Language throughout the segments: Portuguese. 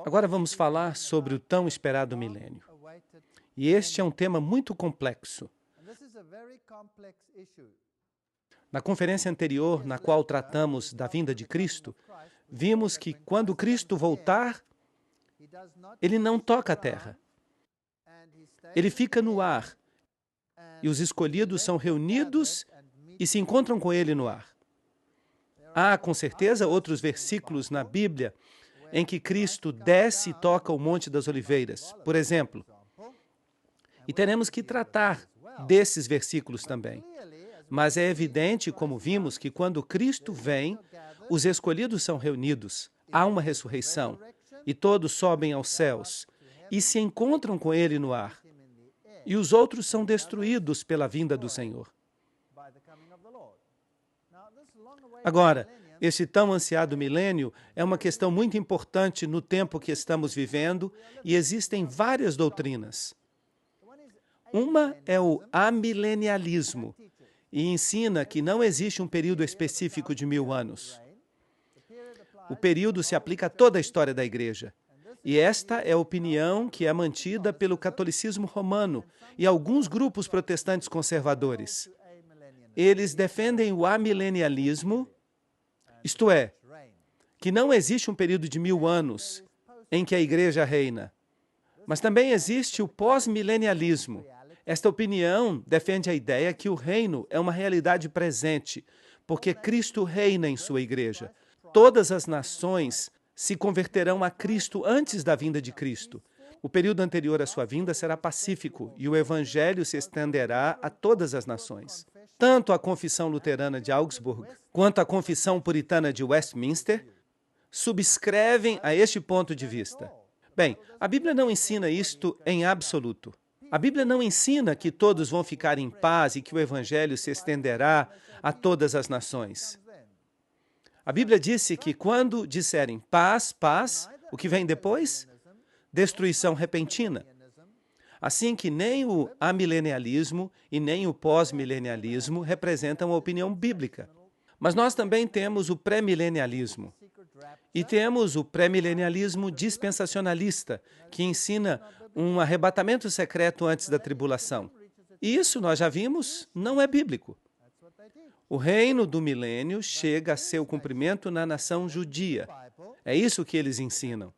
Agora vamos falar sobre o tão esperado milênio. E este é um tema muito complexo. Na conferência anterior, na qual tratamos da vinda de Cristo, vimos que quando Cristo voltar, ele não toca a terra. Ele fica no ar. E os escolhidos são reunidos e se encontram com ele no ar. Há, com certeza, outros versículos na Bíblia em que Cristo desce e toca o Monte das Oliveiras, por exemplo. E teremos que tratar desses versículos também. Mas é evidente, como vimos, que quando Cristo vem, os escolhidos são reunidos, há uma ressurreição, e todos sobem aos céus e se encontram com ele no ar. E os outros são destruídos pela vinda do Senhor. Agora, este tão ansiado milênio é uma questão muito importante no tempo que estamos vivendo e existem várias doutrinas. Uma é o amilenialismo e ensina que não existe um período específico de 1000 anos. O período se aplica a toda a história da Igreja. E esta é a opinião que é mantida pelo catolicismo romano e alguns grupos protestantes conservadores. Eles defendem o amilenialismo, isto é, que não existe um período de 1000 anos em que a Igreja reina. Mas também existe o pós-milenialismo. Esta opinião defende a ideia que o reino é uma realidade presente, porque Cristo reina em sua Igreja. Todas as nações se converterão a Cristo antes da vinda de Cristo. O período anterior à sua vinda será pacífico e o Evangelho se estenderá a todas as nações. Tanto a Confissão Luterana de Augsburg quanto a Confissão Puritana de Westminster subscrevem a este ponto de vista. Bem, a Bíblia não ensina isto em absoluto. A Bíblia não ensina que todos vão ficar em paz e que o Evangelho se estenderá a todas as nações. A Bíblia disse que quando disserem paz, paz, o que vem depois? Destruição repentina. Assim que nem o amilenialismo e nem o pós-milenialismo representam a opinião bíblica. Mas nós também temos o pré-milenialismo. E temos o pré-milenialismo dispensacionalista, que ensina um arrebatamento secreto antes da tribulação. E isso, nós já vimos, não é bíblico. O reino do milênio chega a seu cumprimento na nação judia. É isso que eles ensinam.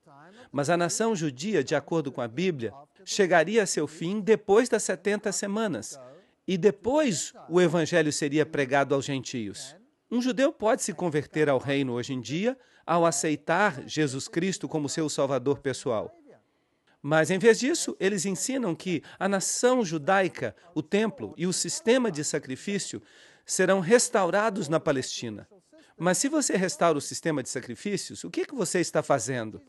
Mas a nação judia, de acordo com a Bíblia, chegaria a seu fim depois das 70 semanas. E depois o evangelho seria pregado aos gentios. Um judeu pode se converter ao reino hoje em dia ao aceitar Jesus Cristo como seu salvador pessoal. Mas, em vez disso, eles ensinam que a nação judaica, o templo e o sistema de sacrifício serão restaurados na Palestina. Mas se você restaura o sistema de sacrifícios, o que você está fazendo?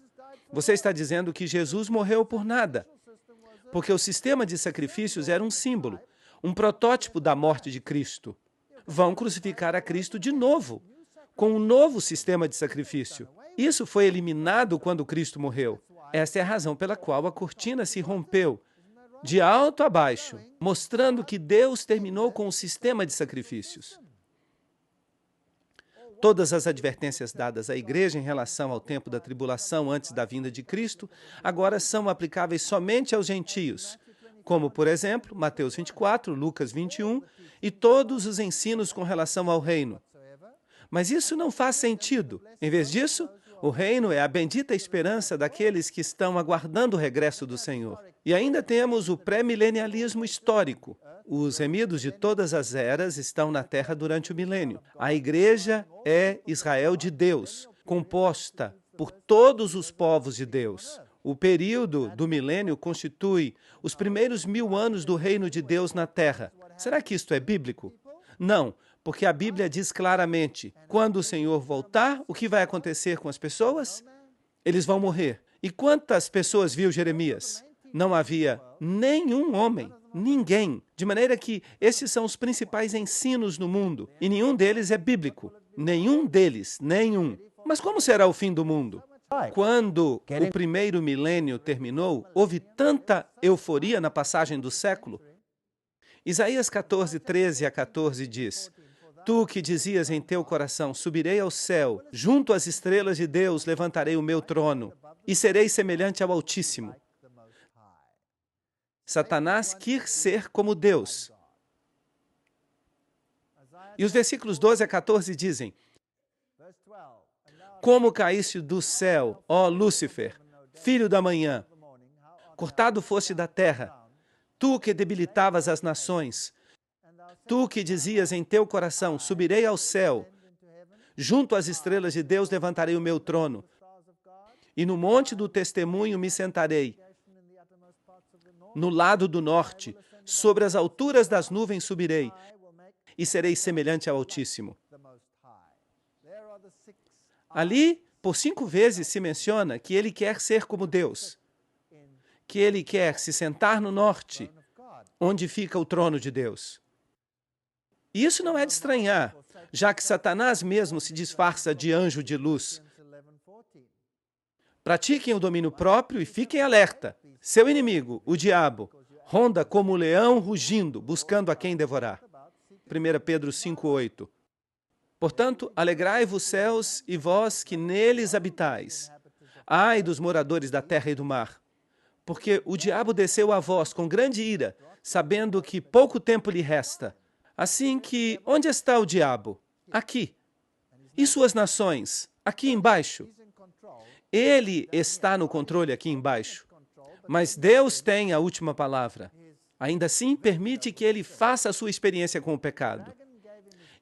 Você está dizendo que Jesus morreu por nada, porque o sistema de sacrifícios era um símbolo, um protótipo da morte de Cristo. Vão crucificar a Cristo de novo, com um novo sistema de sacrifício. Isso foi eliminado quando Cristo morreu. Esta é a razão pela qual a cortina se rompeu, de alto a baixo, mostrando que Deus terminou com o sistema de sacrifícios. Todas as advertências dadas à igreja em relação ao tempo da tribulação antes da vinda de Cristo agora são aplicáveis somente aos gentios, como, por exemplo, Mateus 24, Lucas 21 e todos os ensinos com relação ao reino. Mas isso não faz sentido. Em vez disso, o reino é a bendita esperança daqueles que estão aguardando o regresso do Senhor. E ainda temos o pré-milenialismo histórico. Os remidos de todas as eras estão na terra durante o milênio. A igreja é Israel de Deus, composta por todos os povos de Deus. O período do milênio constitui os primeiros 1000 anos do reino de Deus na terra. Será que isto é bíblico? Não. Porque a Bíblia diz claramente, quando o Senhor voltar, o que vai acontecer com as pessoas? Eles vão morrer. E quantas pessoas viu Jeremias? Não havia nenhum homem, ninguém. De maneira que esses são os principais ensinos no mundo. E nenhum deles é bíblico. Nenhum deles, nenhum. Mas como será o fim do mundo? Quando o primeiro milênio terminou, houve tanta euforia na passagem do século. Isaías 14, 13 a 14 diz: Tu que dizias em teu coração, subirei ao céu, junto às estrelas de Deus levantarei o meu trono, e serei semelhante ao Altíssimo. Satanás quis ser como Deus. E os versículos 12 a 14 dizem: Como caíste do céu, ó Lúcifer, filho da manhã, cortado foste da terra, tu que debilitavas as nações, tu que dizias em teu coração, subirei ao céu, junto às estrelas de Deus levantarei o meu trono, e no monte do testemunho me sentarei, no lado do norte, sobre as alturas das nuvens subirei, e serei semelhante ao Altíssimo. Ali, por 5 vezes, se menciona que ele quer ser como Deus, que ele quer se sentar no norte, onde fica o trono de Deus. E isso não é de estranhar, já que Satanás mesmo se disfarça de anjo de luz. Pratiquem o domínio próprio e fiquem alerta. Seu inimigo, o diabo, ronda como um leão rugindo, buscando a quem devorar. 1 Pedro 5:8. Portanto, alegrai-vos céus e vós que neles habitais. Ai dos moradores da terra e do mar, porque o diabo desceu a vós com grande ira, sabendo que pouco tempo lhe resta. Assim que, onde está o diabo? Aqui. E suas nações? Aqui embaixo. Ele está no controle aqui embaixo. Mas Deus tem a última palavra. Ainda assim, permite que ele faça a sua experiência com o pecado.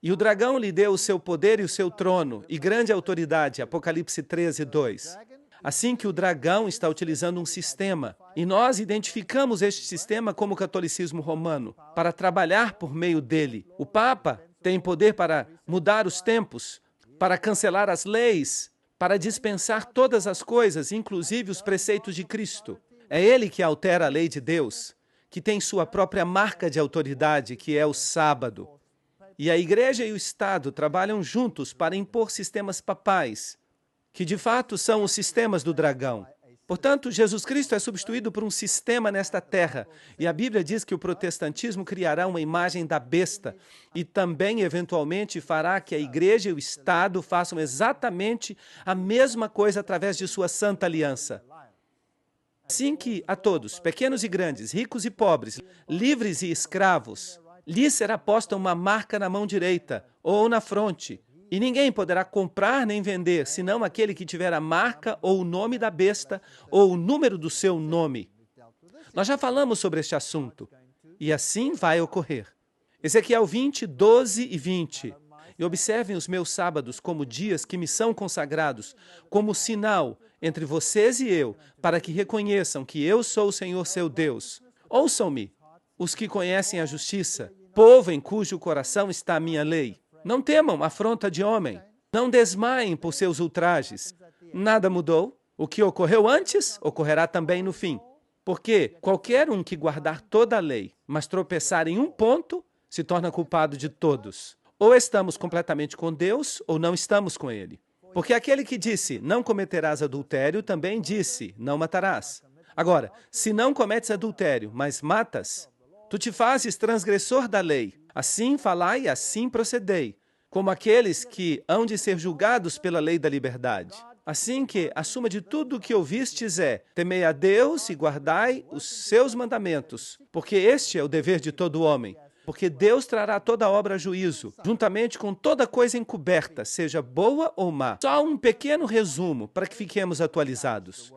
E o dragão lhe deu o seu poder e o seu trono, e grande autoridade, Apocalipse 13:2. Assim que o dragão está utilizando um sistema, e nós identificamos este sistema como o catolicismo romano, para trabalhar por meio dele. O Papa tem poder para mudar os tempos, para cancelar as leis, para dispensar todas as coisas, inclusive os preceitos de Cristo. É ele que altera a lei de Deus, que tem sua própria marca de autoridade, que é o sábado. E a Igreja e o Estado trabalham juntos para impor sistemas papais, que de fato são os sistemas do dragão. Portanto, Jesus Cristo é substituído por um sistema nesta terra, e a Bíblia diz que o protestantismo criará uma imagem da besta e também, eventualmente, fará que a Igreja e o Estado façam exatamente a mesma coisa através de sua santa aliança. Assim que a todos, pequenos e grandes, ricos e pobres, livres e escravos, lhes será posta uma marca na mão direita ou na fronte, e ninguém poderá comprar nem vender, senão aquele que tiver a marca ou o nome da besta ou o número do seu nome. Nós já falamos sobre este assunto, e assim vai ocorrer. Ezequiel 20, 12 e 20. E observem os meus sábados como dias que me são consagrados, como sinal entre vocês e eu, para que reconheçam que eu sou o Senhor seu Deus. Ouçam-me, os que conhecem a justiça, povo em cujo coração está a minha lei. Não temam afronta de homem. Não desmaiem por seus ultrajes. Nada mudou. O que ocorreu antes, ocorrerá também no fim. Porque qualquer um que guardar toda a lei, mas tropeçar em um ponto, se torna culpado de todos. Ou estamos completamente com Deus, ou não estamos com Ele. Porque aquele que disse, não cometerás adultério, também disse, não matarás. Agora, se não cometes adultério, mas matas, tu te fazes transgressor da lei. Assim falai e assim procedei, como aqueles que hão de ser julgados pela lei da liberdade. Assim que a suma de tudo o que ouvistes é, temei a Deus e guardai os seus mandamentos, porque este é o dever de todo homem. Porque Deus trará toda obra a juízo, juntamente com toda coisa encoberta, seja boa ou má. Só um pequeno resumo para que fiquemos atualizados.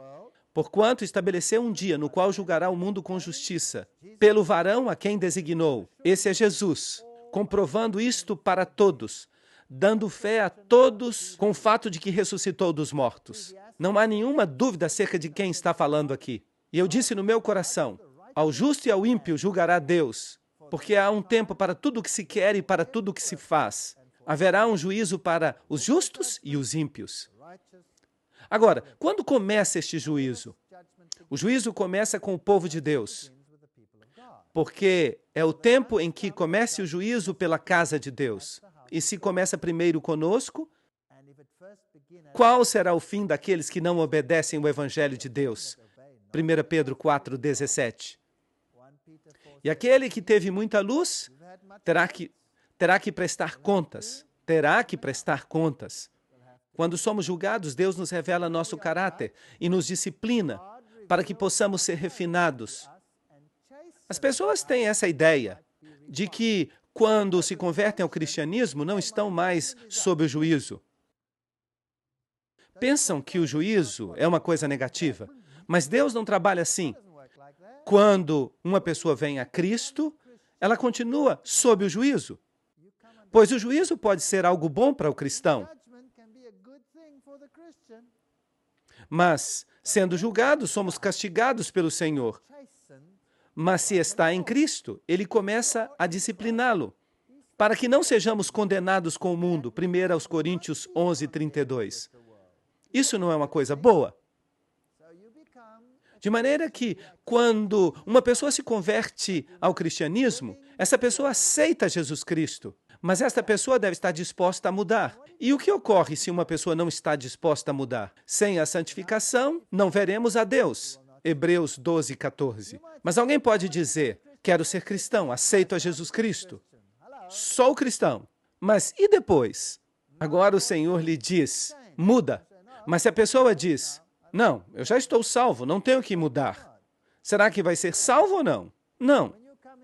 Porquanto estabeleceu um dia no qual julgará o mundo com justiça, pelo varão a quem designou. Esse é Jesus, comprovando isto para todos, dando fé a todos com o fato de que ressuscitou dos mortos. Não há nenhuma dúvida acerca de quem está falando aqui. E eu disse no meu coração, ao justo e ao ímpio julgará Deus, porque há um tempo para tudo o que se quer e para tudo o que se faz. Haverá um juízo para os justos e os ímpios. Agora, quando começa este juízo? O juízo começa com o povo de Deus, porque é o tempo em que começa o juízo pela casa de Deus. E se começa primeiro conosco, qual será o fim daqueles que não obedecem o Evangelho de Deus? 1 Pedro 4, 17. E aquele que teve muita luz terá que prestar contas. Terá que prestar contas. Quando somos julgados, Deus nos revela nosso caráter e nos disciplina para que possamos ser refinados. As pessoas têm essa ideia de que, quando se convertem ao cristianismo, não estão mais sob o juízo. Pensam que o juízo é uma coisa negativa, mas Deus não trabalha assim. Quando uma pessoa vem a Cristo, ela continua sob o juízo, pois o juízo pode ser algo bom para o cristão. Mas, sendo julgados, somos castigados pelo Senhor. Mas se está em Cristo, Ele começa a discipliná-lo, para que não sejamos condenados com o mundo. 1 Coríntios 11:32. Isso não é uma coisa boa? De maneira que, quando uma pessoa se converte ao cristianismo, essa pessoa aceita Jesus Cristo, mas esta pessoa deve estar disposta a mudar. E o que ocorre se uma pessoa não está disposta a mudar? Sem a santificação, não veremos a Deus. Hebreus 12:14. Mas alguém pode dizer, quero ser cristão, aceito a Jesus Cristo. Sou cristão. Mas e depois? Agora o Senhor lhe diz, muda. Mas se a pessoa diz, não, eu já estou salvo, não tenho que mudar. Será que vai ser salvo ou não? Não.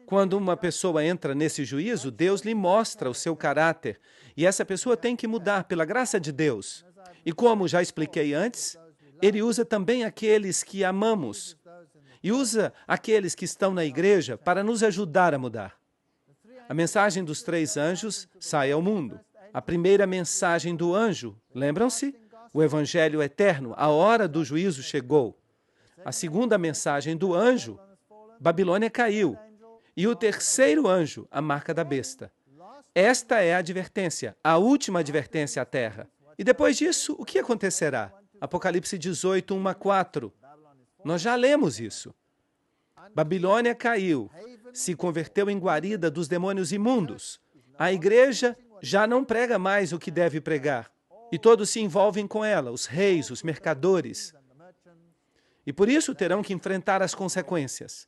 Quando uma pessoa entra nesse juízo, Deus lhe mostra o seu caráter. E essa pessoa tem que mudar pela graça de Deus. E como já expliquei antes, Ele usa também aqueles que amamos. E usa aqueles que estão na igreja para nos ajudar a mudar. A mensagem dos 3 anjos sai ao mundo. A primeira mensagem do anjo, lembram-se? O Evangelho eterno, a hora do juízo chegou. A segunda mensagem do anjo, Babilônia caiu. E o terceiro anjo, a marca da besta. Esta é a advertência, a última advertência à terra. E depois disso, o que acontecerá? Apocalipse 18, 1 a 4. Nós já lemos isso. Babilônia caiu, se converteu em guarida dos demônios imundos. A igreja já não prega mais o que deve pregar. E todos se envolvem com ela, os reis, os mercadores. E por isso terão que enfrentar as consequências.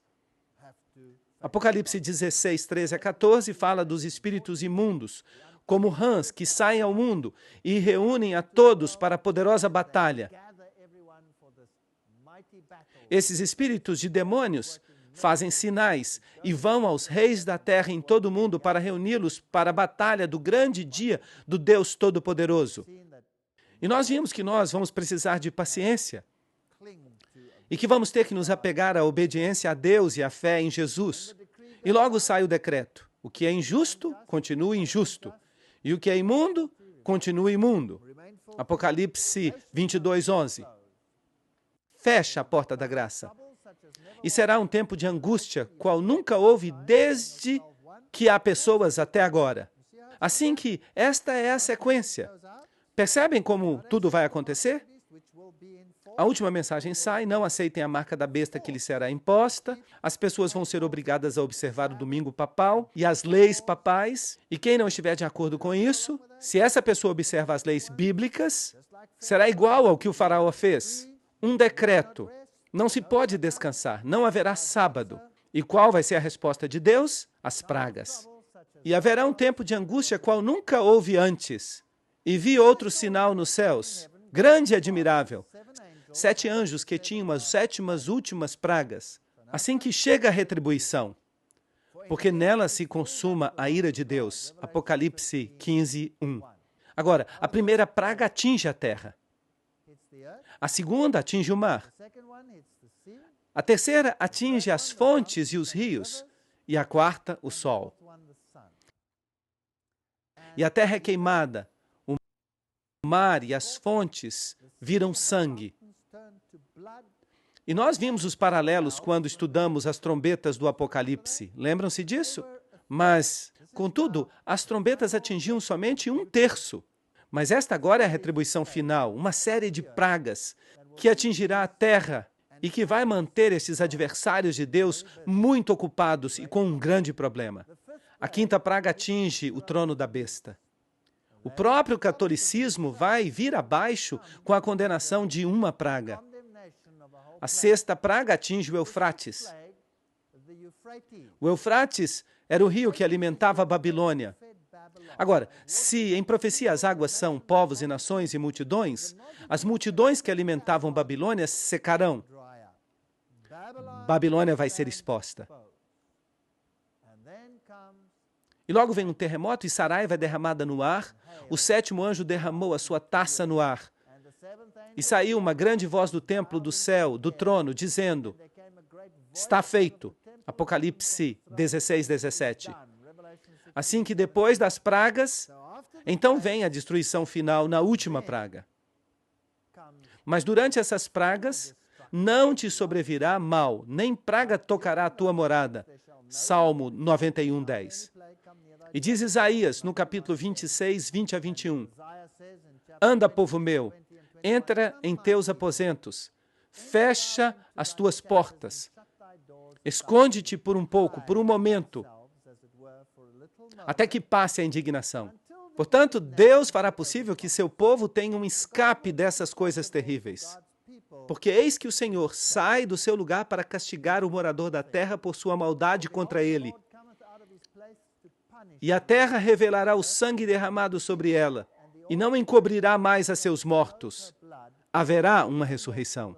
Apocalipse 16, 13 a 14 fala dos espíritos imundos, como rãs que saem ao mundo e reúnem a todos para a poderosa batalha. Esses espíritos de demônios fazem sinais e vão aos reis da terra em todo o mundo para reuni-los para a batalha do grande dia do Deus Todo-Poderoso. E nós vimos que nós vamos precisar de paciência e que vamos ter que nos apegar à obediência a Deus e à fé em Jesus. E logo sai o decreto. O que é injusto, continua injusto. E o que é imundo, continua imundo. Apocalipse 22, 11. Fecha a porta da graça. E será um tempo de angústia, qual nunca houve desde que há pessoas até agora. Assim que esta é a sequência. Percebem como tudo vai acontecer? A última mensagem sai, não aceitem a marca da besta que lhes será imposta, as pessoas vão ser obrigadas a observar o domingo papal e as leis papais, e quem não estiver de acordo com isso, se essa pessoa observa as leis bíblicas, será igual ao que o faraó fez. Um decreto. Não se pode descansar, não haverá sábado. E qual vai ser a resposta de Deus? As pragas. E haverá um tempo de angústia qual nunca houve antes. E vi outro sinal nos céus, grande e admirável. 7 anjos que tinham as 7ª últimas pragas. Assim que chega a retribuição, porque nela se consuma a ira de Deus. Apocalipse 15, 1. Agora, a primeira praga atinge a terra. A segunda atinge o mar. A terceira atinge as fontes e os rios. E a quarta, o sol. E a terra é queimada. O mar e as fontes viram sangue. E nós vimos os paralelos quando estudamos as trombetas do Apocalipse. Lembram-se disso? Mas, contudo, as trombetas atingiam somente 1/3. Mas esta agora é a retribuição final, uma série de pragas que atingirá a terra e que vai manter esses adversários de Deus muito ocupados e com um grande problema. A 5ª praga atinge o trono da besta. O próprio catolicismo vai vir abaixo com a condenação de uma praga. A 6ª praga atinge o Eufrates. O Eufrates era o rio que alimentava a Babilônia. Agora, se em profecia as águas são povos e nações e multidões, as multidões que alimentavam Babilônia secarão. Babilônia vai ser exposta. E logo vem um terremoto e Saraiva é derramada no ar. O sétimo anjo derramou a sua taça no ar. E saiu uma grande voz do templo, do céu, do trono, dizendo: está feito. Apocalipse 16, 17. Assim que depois das pragas, então vem a destruição final na última praga. Mas durante essas pragas, não te sobrevirá mal, nem praga tocará a tua morada. Salmo 91, 10. E diz Isaías, no capítulo 26, 20 a 21. Anda, povo meu, entra em teus aposentos, fecha as tuas portas, esconde-te por um pouco, por um momento, até que passe a indignação. Portanto, Deus fará possível que seu povo tenha um escape dessas coisas terríveis. Porque eis que o Senhor sai do seu lugar para castigar o morador da terra por sua maldade contra ele. E a terra revelará o sangue derramado sobre ela, e não encobrirá mais a seus mortos. Haverá uma ressurreição.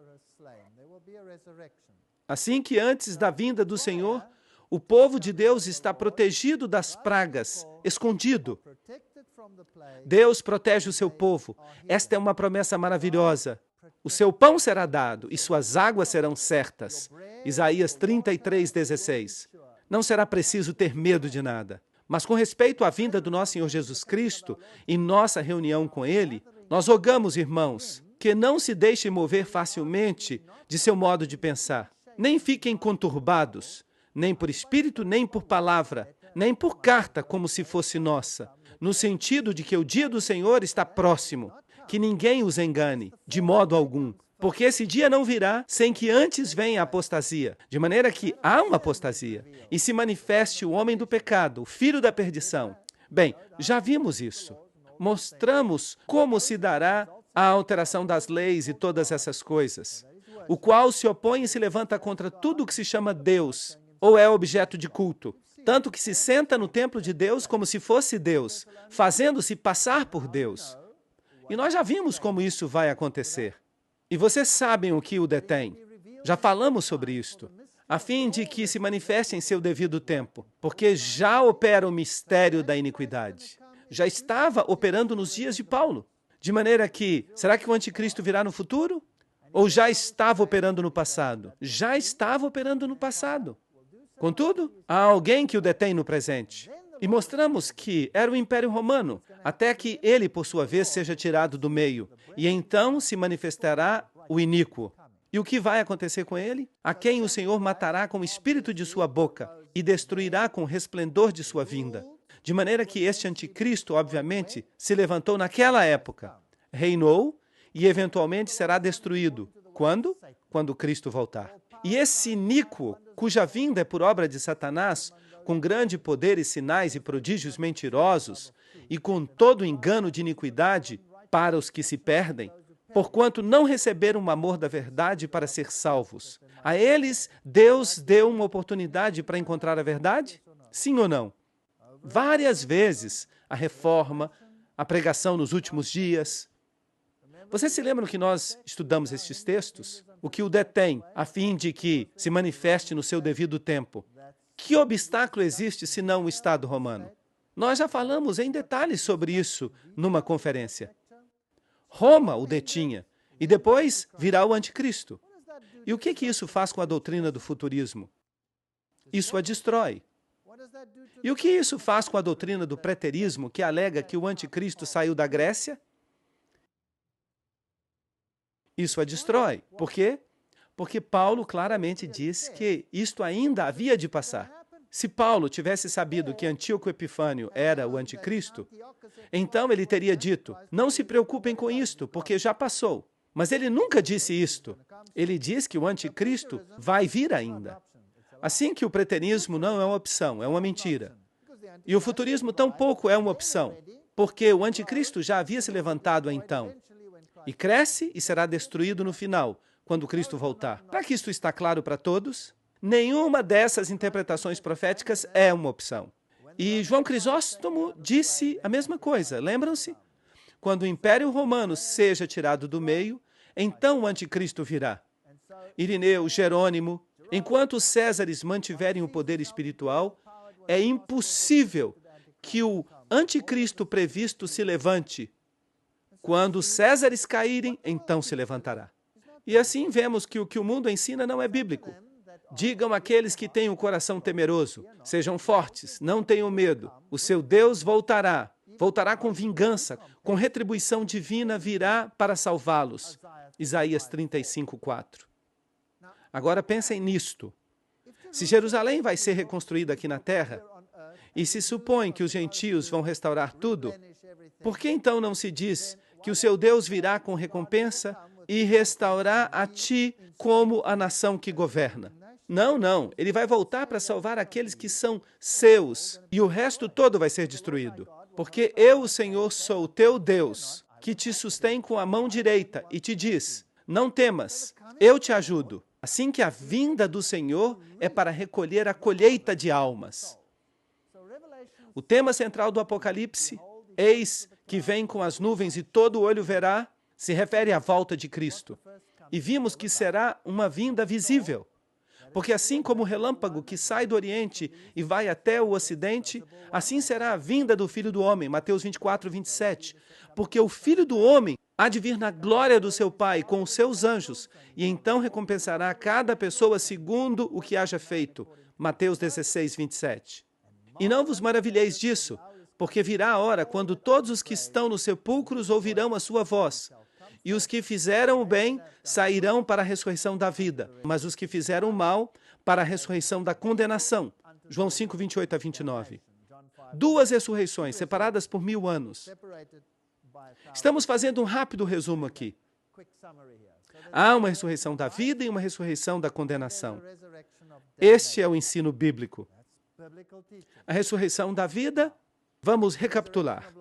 Assim que antes da vinda do Senhor, o povo de Deus está protegido das pragas, escondido. Deus protege o seu povo. Esta é uma promessa maravilhosa. O seu pão será dado e suas águas serão certas. Isaías 33, 16. Não será preciso ter medo de nada. Mas com respeito à vinda do nosso Senhor Jesus Cristo e nossa reunião com Ele, nós rogamos, irmãos, que não se deixem mover facilmente de seu modo de pensar. Nem fiquem conturbados, nem por espírito, nem por palavra, nem por carta como se fosse nossa, no sentido de que o dia do Senhor está próximo, que ninguém os engane, de modo algum, porque esse dia não virá sem que antes venha a apostasia, de maneira que há uma apostasia, e se manifeste o homem do pecado, o filho da perdição. Bem, já vimos isso. Mostramos como se dará a alteração das leis e todas essas coisas, o qual se opõe e se levanta contra tudo o que se chama Deus, ou é objeto de culto, tanto que se senta no templo de Deus como se fosse Deus, fazendo-se passar por Deus. E nós já vimos como isso vai acontecer. E vocês sabem o que o detém. Já falamos sobre isto, a fim de que se manifeste em seu devido tempo, porque já opera o mistério da iniquidade. Já estava operando nos dias de Paulo. De maneira que, será que o anticristo virá no futuro? Ou já estava operando no passado? Já estava operando no passado. Contudo, há alguém que o detém no presente. E mostramos que era o Império Romano, até que ele, por sua vez, seja tirado do meio. E então se manifestará o iníquo. E o que vai acontecer com ele? A quem o Senhor matará com o espírito de sua boca e destruirá com o resplendor de sua vinda. De maneira que este anticristo, obviamente, se levantou naquela época, reinou e eventualmente será destruído. Quando? Quando Cristo voltar. E esse iníquo, cuja vinda é por obra de Satanás, com grande poder e sinais e prodígios mentirosos, e com todo engano de iniquidade para os que se perdem, porquanto não receberam o amor da verdade para ser salvos. A eles, Deus deu uma oportunidade para encontrar a verdade? Sim ou não? Várias vezes, a reforma, a pregação nos últimos dias. Vocês se lembram que nós estudamos estes textos? O que o detém, a fim de que se manifeste no seu devido tempo. Que obstáculo existe senão o Estado romano? Nós já falamos em detalhes sobre isso numa conferência. Roma o detinha, e depois virá o anticristo. E o que isso faz com a doutrina do futurismo? Isso a destrói. E o que isso faz com a doutrina do preterismo, que alega que o anticristo saiu da Grécia? Isso a destrói. Por quê? Porque Paulo claramente diz que isto ainda havia de passar. Se Paulo tivesse sabido que Antíoco Epifânio era o anticristo, então ele teria dito, não se preocupem com isto, porque já passou. Mas ele nunca disse isto. Ele diz que o anticristo vai vir ainda. Assim que o preterismo não é uma opção, é uma mentira. E o futurismo tampouco é uma opção, porque o anticristo já havia se levantado então. E cresce e será destruído no final, quando Cristo voltar. Para que isto está claro para todos, nenhuma dessas interpretações proféticas é uma opção. E João Crisóstomo disse a mesma coisa, lembram-se? Quando o Império Romano seja tirado do meio, então o anticristo virá. Irineu, Jerônimo, enquanto os Césares mantiverem o poder espiritual, é impossível que o anticristo previsto se levante. Quando os Césares caírem, então se levantará. E assim vemos que o mundo ensina não é bíblico. Digam àqueles que têm o coração temeroso, sejam fortes, não tenham medo. O seu Deus voltará com vingança, com retribuição divina virá para salvá-los. Isaías 35:4. Agora pensem nisto. Se Jerusalém vai ser reconstruída aqui na terra, e se supõe que os gentios vão restaurar tudo, por que então não se diz que o seu Deus virá com recompensa e restaurar a ti como a nação que governa? Não, não. Ele vai voltar para salvar aqueles que são seus, e o resto todo vai ser destruído. Porque eu, o Senhor, sou o teu Deus, que te sustém com a mão direita e te diz, não temas, eu te ajudo. Assim que a vinda do Senhor é para recolher a colheita de almas. O tema central do Apocalipse, eis que vem com as nuvens e todo olho verá, se refere à volta de Cristo. E vimos que será uma vinda visível. Porque assim como o relâmpago que sai do Oriente e vai até o Ocidente, assim será a vinda do Filho do Homem, Mateus 24:27. Porque o Filho do Homem há de vir na glória do seu Pai com os seus anjos, e então recompensará cada pessoa segundo o que haja feito, Mateus 16:27. E não vos maravilheis disso, porque virá a hora quando todos os que estão nos sepulcros ouvirão a sua voz. E os que fizeram o bem sairão para a ressurreição da vida, mas os que fizeram o mal para a ressurreição da condenação. João 5:28-29. Duas ressurreições separadas por 1000 anos. Estamos fazendo um rápido resumo aqui. Há uma ressurreição da vida e uma ressurreição da condenação. Este é o ensino bíblico. A ressurreição da vida, vamos recapitular.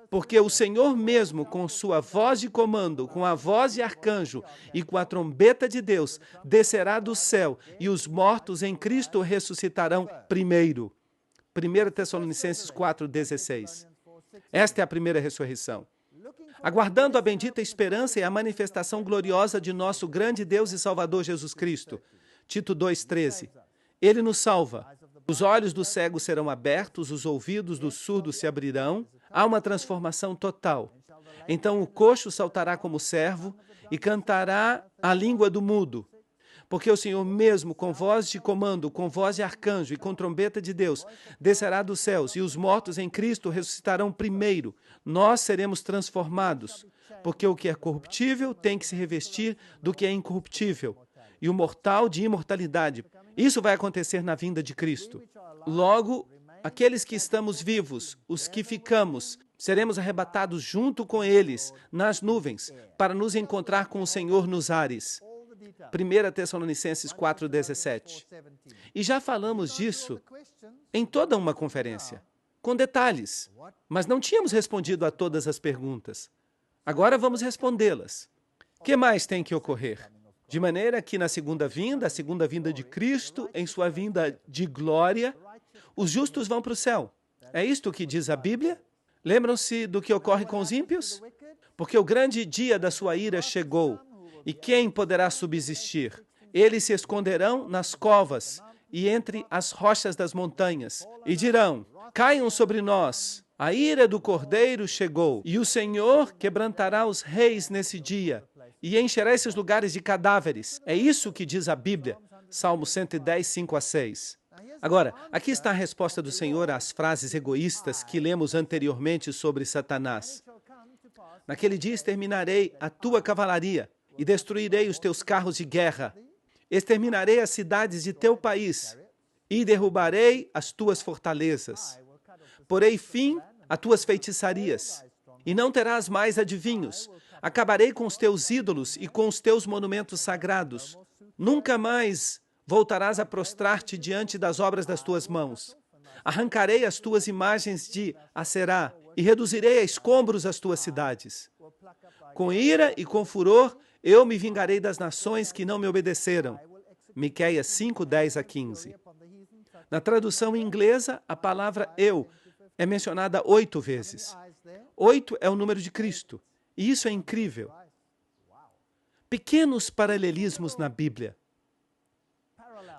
Porque o Senhor mesmo, com sua voz de comando, com a voz de arcanjo e com a trombeta de Deus, descerá do céu e os mortos em Cristo ressuscitarão primeiro. 1 Tessalonicenses 4:16. Esta é a primeira ressurreição. Aguardando a bendita esperança e a manifestação gloriosa de nosso grande Deus e Salvador Jesus Cristo. Tito 2:13. Ele nos salva. Os olhos dos cegos serão abertos, os ouvidos dos surdos se abrirão. Há uma transformação total. Então o coxo saltará como servo e cantará a língua do mudo. Porque o Senhor mesmo, com voz de comando, com voz de arcanjo e com trombeta de Deus, descerá dos céus, e os mortos em Cristo ressuscitarão primeiro. Nós seremos transformados, porque o que é corruptível tem que se revestir do que é incorruptível, e o mortal de imortalidade. Isso vai acontecer na vinda de Cristo. Logo, aqueles que estamos vivos, os que ficamos, seremos arrebatados junto com eles nas nuvens, para nos encontrar com o Senhor nos ares. 1 Tessalonicenses 4:17. E já falamos disso em toda uma conferência, com detalhes, mas não tínhamos respondido a todas as perguntas. Agora vamos respondê-las. O que mais tem que ocorrer? De maneira que na segunda vinda, a segunda vinda de Cristo, em sua vinda de glória, os justos vão para o céu. É isto que diz a Bíblia? Lembram-se do que ocorre com os ímpios? Porque o grande dia da sua ira chegou. E quem poderá subsistir? Eles se esconderão nas covas e entre as rochas das montanhas. E dirão, caiam sobre nós. A ira do Cordeiro chegou. E o Senhor quebrantará os reis nesse dia. E encherá esses lugares de cadáveres. É isso que diz a Bíblia. Salmo 110, 5-6. Agora, aqui está a resposta do Senhor às frases egoístas que lemos anteriormente sobre Satanás. Naquele dia exterminarei a tua cavalaria e destruirei os teus carros de guerra. Exterminarei as cidades de teu país e derrubarei as tuas fortalezas. Porei fim a tuas feitiçarias e não terás mais adivinhos. Acabarei com os teus ídolos e com os teus monumentos sagrados. Nunca mais voltarás a prostrar-te diante das obras das tuas mãos. Arrancarei as tuas imagens de Aserá e reduzirei a escombros as tuas cidades. Com ira e com furor, eu me vingarei das nações que não me obedeceram. Miqueias 5:10-15. Na tradução inglesa, a palavra eu é mencionada 8 vezes. 8 é o número de Cristo. E isso é incrível. Pequenos paralelismos na Bíblia.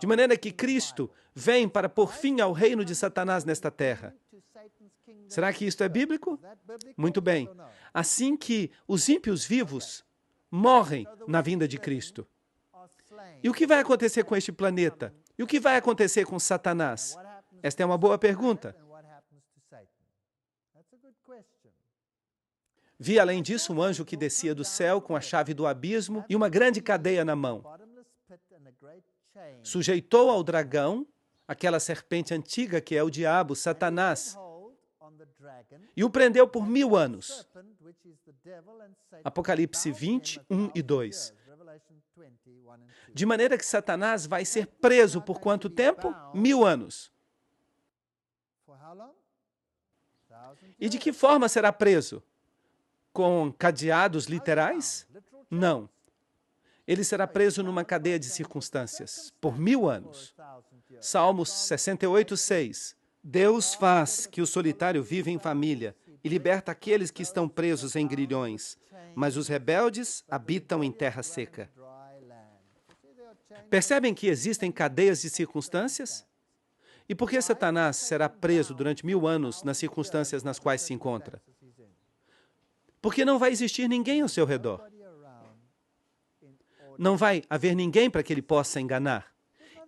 De maneira que Cristo vem para pôr fim ao reino de Satanás nesta terra. Será que isto é bíblico? Muito bem. Assim que os ímpios vivos morrem na vinda de Cristo. E o que vai acontecer com este planeta? E o que vai acontecer com Satanás? Esta é uma boa pergunta. Vi, além disso, um anjo que descia do céu com a chave do abismo e uma grande cadeia na mão. Sujeitou ao dragão, aquela serpente antiga que é o diabo, Satanás, e o prendeu por 1000 anos. Apocalipse 20, 1 e 2. De maneira que Satanás vai ser preso por quanto tempo? 1000 anos. E de que forma será preso? Com cadeados literais? Não. Ele será preso numa cadeia de circunstâncias, por 1000 anos. Salmos 68, 6. Deus faz que o solitário viva em família e liberta aqueles que estão presos em grilhões, mas os rebeldes habitam em terra seca. Percebem que existem cadeias de circunstâncias? E por que Satanás será preso durante 1000 anos nas circunstâncias nas quais se encontra? Porque não vai existir ninguém ao seu redor. Não vai haver ninguém para que ele possa enganar.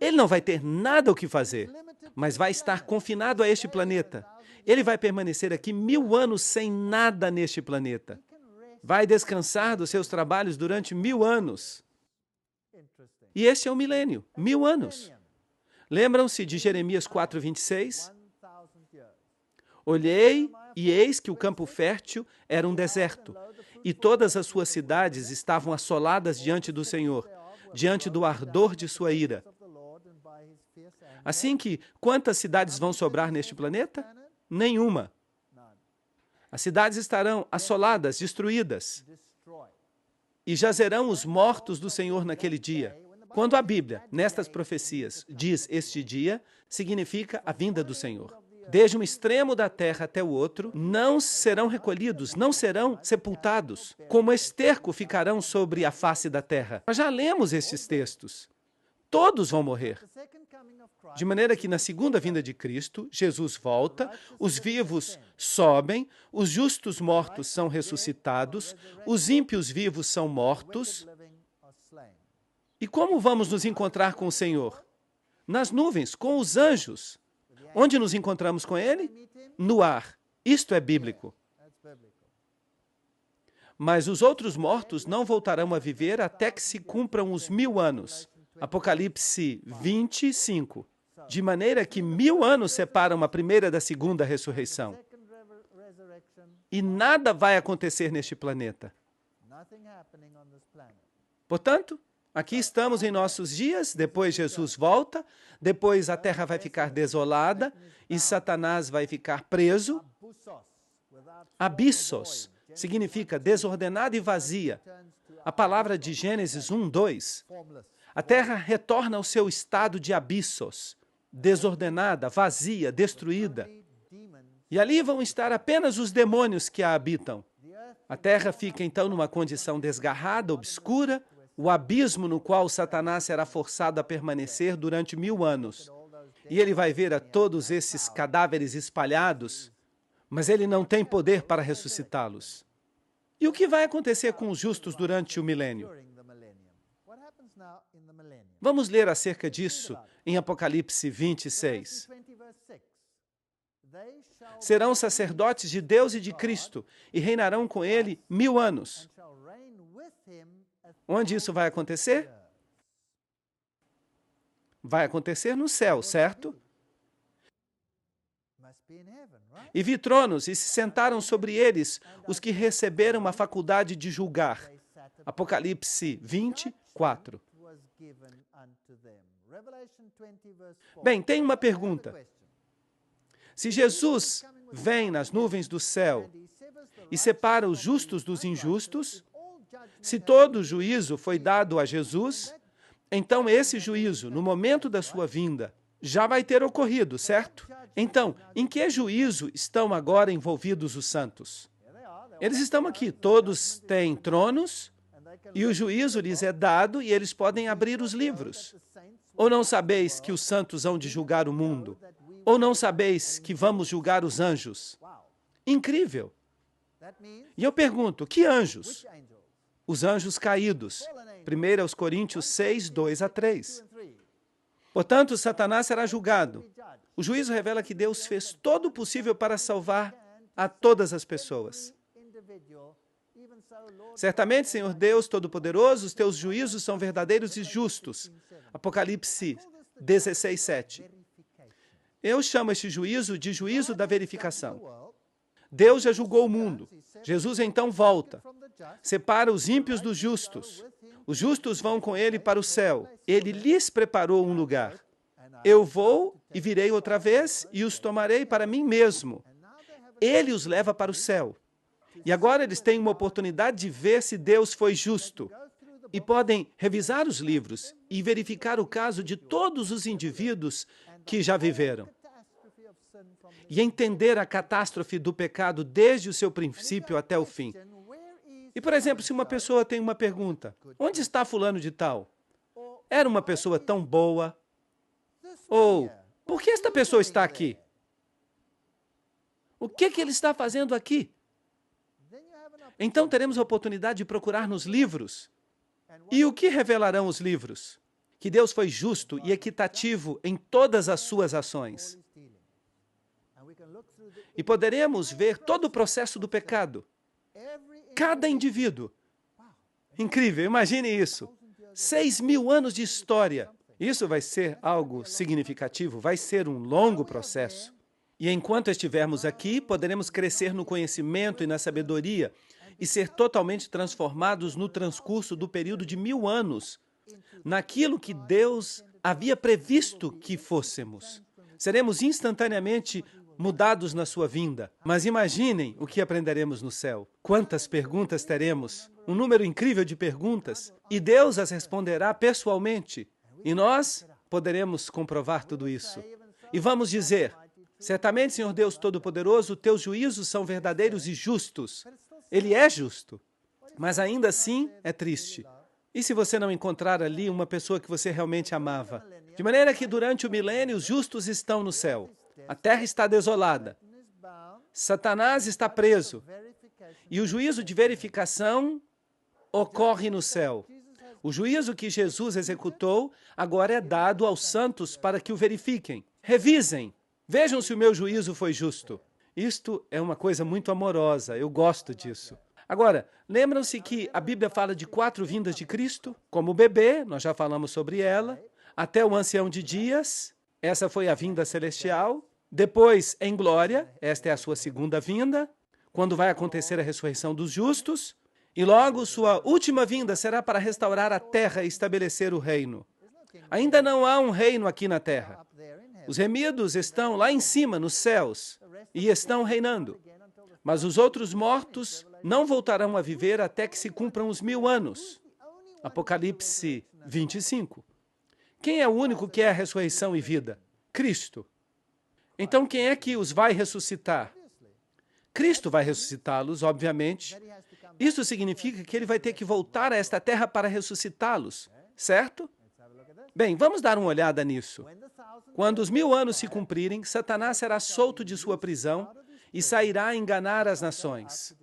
Ele não vai ter nada o que fazer, mas vai estar confinado a este planeta. Ele vai permanecer aqui 1000 anos sem nada neste planeta. Vai descansar dos seus trabalhos durante 1000 anos. E este é o milênio, 1000 anos. Lembram-se de Jeremias 4:26? Olhei e eis que o campo fértil era um deserto, e todas as suas cidades estavam assoladas diante do Senhor, diante do ardor de sua ira. Assim que, quantas cidades vão sobrar neste planeta? Nenhuma. As cidades estarão assoladas, destruídas, e jazerão os mortos do Senhor naquele dia. Quando a Bíblia, nestas profecias, diz este dia, significa a vinda do Senhor. Desde um extremo da terra até o outro, não serão recolhidos, não serão sepultados. Como esterco ficarão sobre a face da terra. Nós já lemos estes textos. Todos vão morrer. De maneira que na segunda vinda de Cristo, Jesus volta, os vivos sobem, os justos mortos são ressuscitados, os ímpios vivos são mortos. E como vamos nos encontrar com o Senhor? Nas nuvens, com os anjos. Onde nos encontramos com Ele? No ar. Isto é bíblico. Mas os outros mortos não voltarão a viver até que se cumpram os 1000 anos. Apocalipse 25. De maneira que 1000 anos separam a primeira da segunda ressurreição. E nada vai acontecer neste planeta. Portanto, aqui estamos em nossos dias, depois Jesus volta, depois a terra vai ficar desolada e Satanás vai ficar preso. Abissos significa desordenada e vazia. A palavra de Gênesis 1:2. A terra retorna ao seu estado de abissos, desordenada, vazia, destruída. E ali vão estar apenas os demônios que a habitam. A terra fica então numa condição desgarrada, obscura, o abismo no qual Satanás será forçado a permanecer durante 1000 anos. E ele vai ver a todos esses cadáveres espalhados, mas ele não tem poder para ressuscitá-los. E o que vai acontecer com os justos durante o milênio? Vamos ler acerca disso em Apocalipse 26. Serão sacerdotes de Deus e de Cristo e reinarão com ele 1000 anos. Onde isso vai acontecer? Vai acontecer no céu, certo? E vi tronos e se sentaram sobre eles os que receberam a faculdade de julgar. Apocalipse 24. Bem, tem uma pergunta. Se Jesus vem nas nuvens do céu e separa os justos dos injustos, se todo juízo foi dado a Jesus, então esse juízo, no momento da sua vinda, já vai ter ocorrido, certo? Então, em que juízo estão agora envolvidos os santos? Eles estão aqui, todos têm tronos, e o juízo lhes é dado e eles podem abrir os livros. Ou não sabeis que os santos hão de julgar o mundo? Ou não sabeis que vamos julgar os anjos? Incrível! E eu pergunto, que anjos? Os anjos caídos. 1 Coríntios 6, 2 a 3. Portanto, Satanás será julgado. O juízo revela que Deus fez todo o possível para salvar a todas as pessoas. Certamente, Senhor Deus Todo-Poderoso, os teus juízos são verdadeiros e justos. Apocalipse 16, 7. Eu chamo este juízo de juízo da verificação. Deus já julgou o mundo. Jesus então volta. Separa os ímpios dos justos. Os justos vão com ele para o céu. Ele lhes preparou um lugar. Eu vou e virei outra vez e os tomarei para mim mesmo. Ele os leva para o céu. E agora eles têm uma oportunidade de ver se Deus foi justo. E podem revisar os livros e verificar o caso de todos os indivíduos que já viveram. E entender a catástrofe do pecado desde o seu princípio até o fim. E, por exemplo, se uma pessoa tem uma pergunta, onde está fulano de tal? Era uma pessoa tão boa? Ou, por que esta pessoa está aqui? O que ele está fazendo aqui? Então teremos a oportunidade de procurar nos livros. E o que revelarão os livros? Que Deus foi justo e equitativo em todas as suas ações. E poderemos ver todo o processo do pecado. Cada indivíduo. Incrível, imagine isso. 6.000 anos de história. Isso vai ser algo significativo, vai ser um longo processo. E enquanto estivermos aqui, poderemos crescer no conhecimento e na sabedoria e ser totalmente transformados no transcurso do período de 1.000 anos, naquilo que Deus havia previsto que fôssemos. Seremos instantaneamente mudados na sua vinda. Mas imaginem o que aprenderemos no céu. Quantas perguntas teremos? Um número incrível de perguntas. E Deus as responderá pessoalmente. E nós poderemos comprovar tudo isso. E vamos dizer, certamente, Senhor Deus Todo-Poderoso, teus juízos são verdadeiros e justos. Ele é justo, mas ainda assim é triste. E se você não encontrar ali uma pessoa que você realmente amava? De maneira que durante o milênio os justos estão no céu. A terra está desolada. Satanás está preso. E o juízo de verificação ocorre no céu. O juízo que Jesus executou agora é dado aos santos para que o verifiquem. Revisem. Vejam se o meu juízo foi justo. Isto é uma coisa muito amorosa. Eu gosto disso. Agora, lembram-se que a Bíblia fala de 4 vindas de Cristo? Como bebê, nós já falamos sobre ela. Até o ancião de dias, essa foi a vinda celestial. Depois, em glória, esta é a sua segunda vinda, quando vai acontecer a ressurreição dos justos. E logo, sua última vinda será para restaurar a terra e estabelecer o reino. Ainda não há um reino aqui na terra. Os remidos estão lá em cima, nos céus, e estão reinando. Mas os outros mortos não voltarão a viver até que se cumpram os 1.000 anos. Apocalipse 25. Quem é o único que é a ressurreição e vida? Cristo. Então, quem é que os vai ressuscitar? Cristo vai ressuscitá-los, obviamente. Isso significa que ele vai ter que voltar a esta terra para ressuscitá-los, certo? Bem, vamos dar uma olhada nisso. Quando os 1.000 anos se cumprirem, Satanás será solto de sua prisão e sairá a enganar as nações.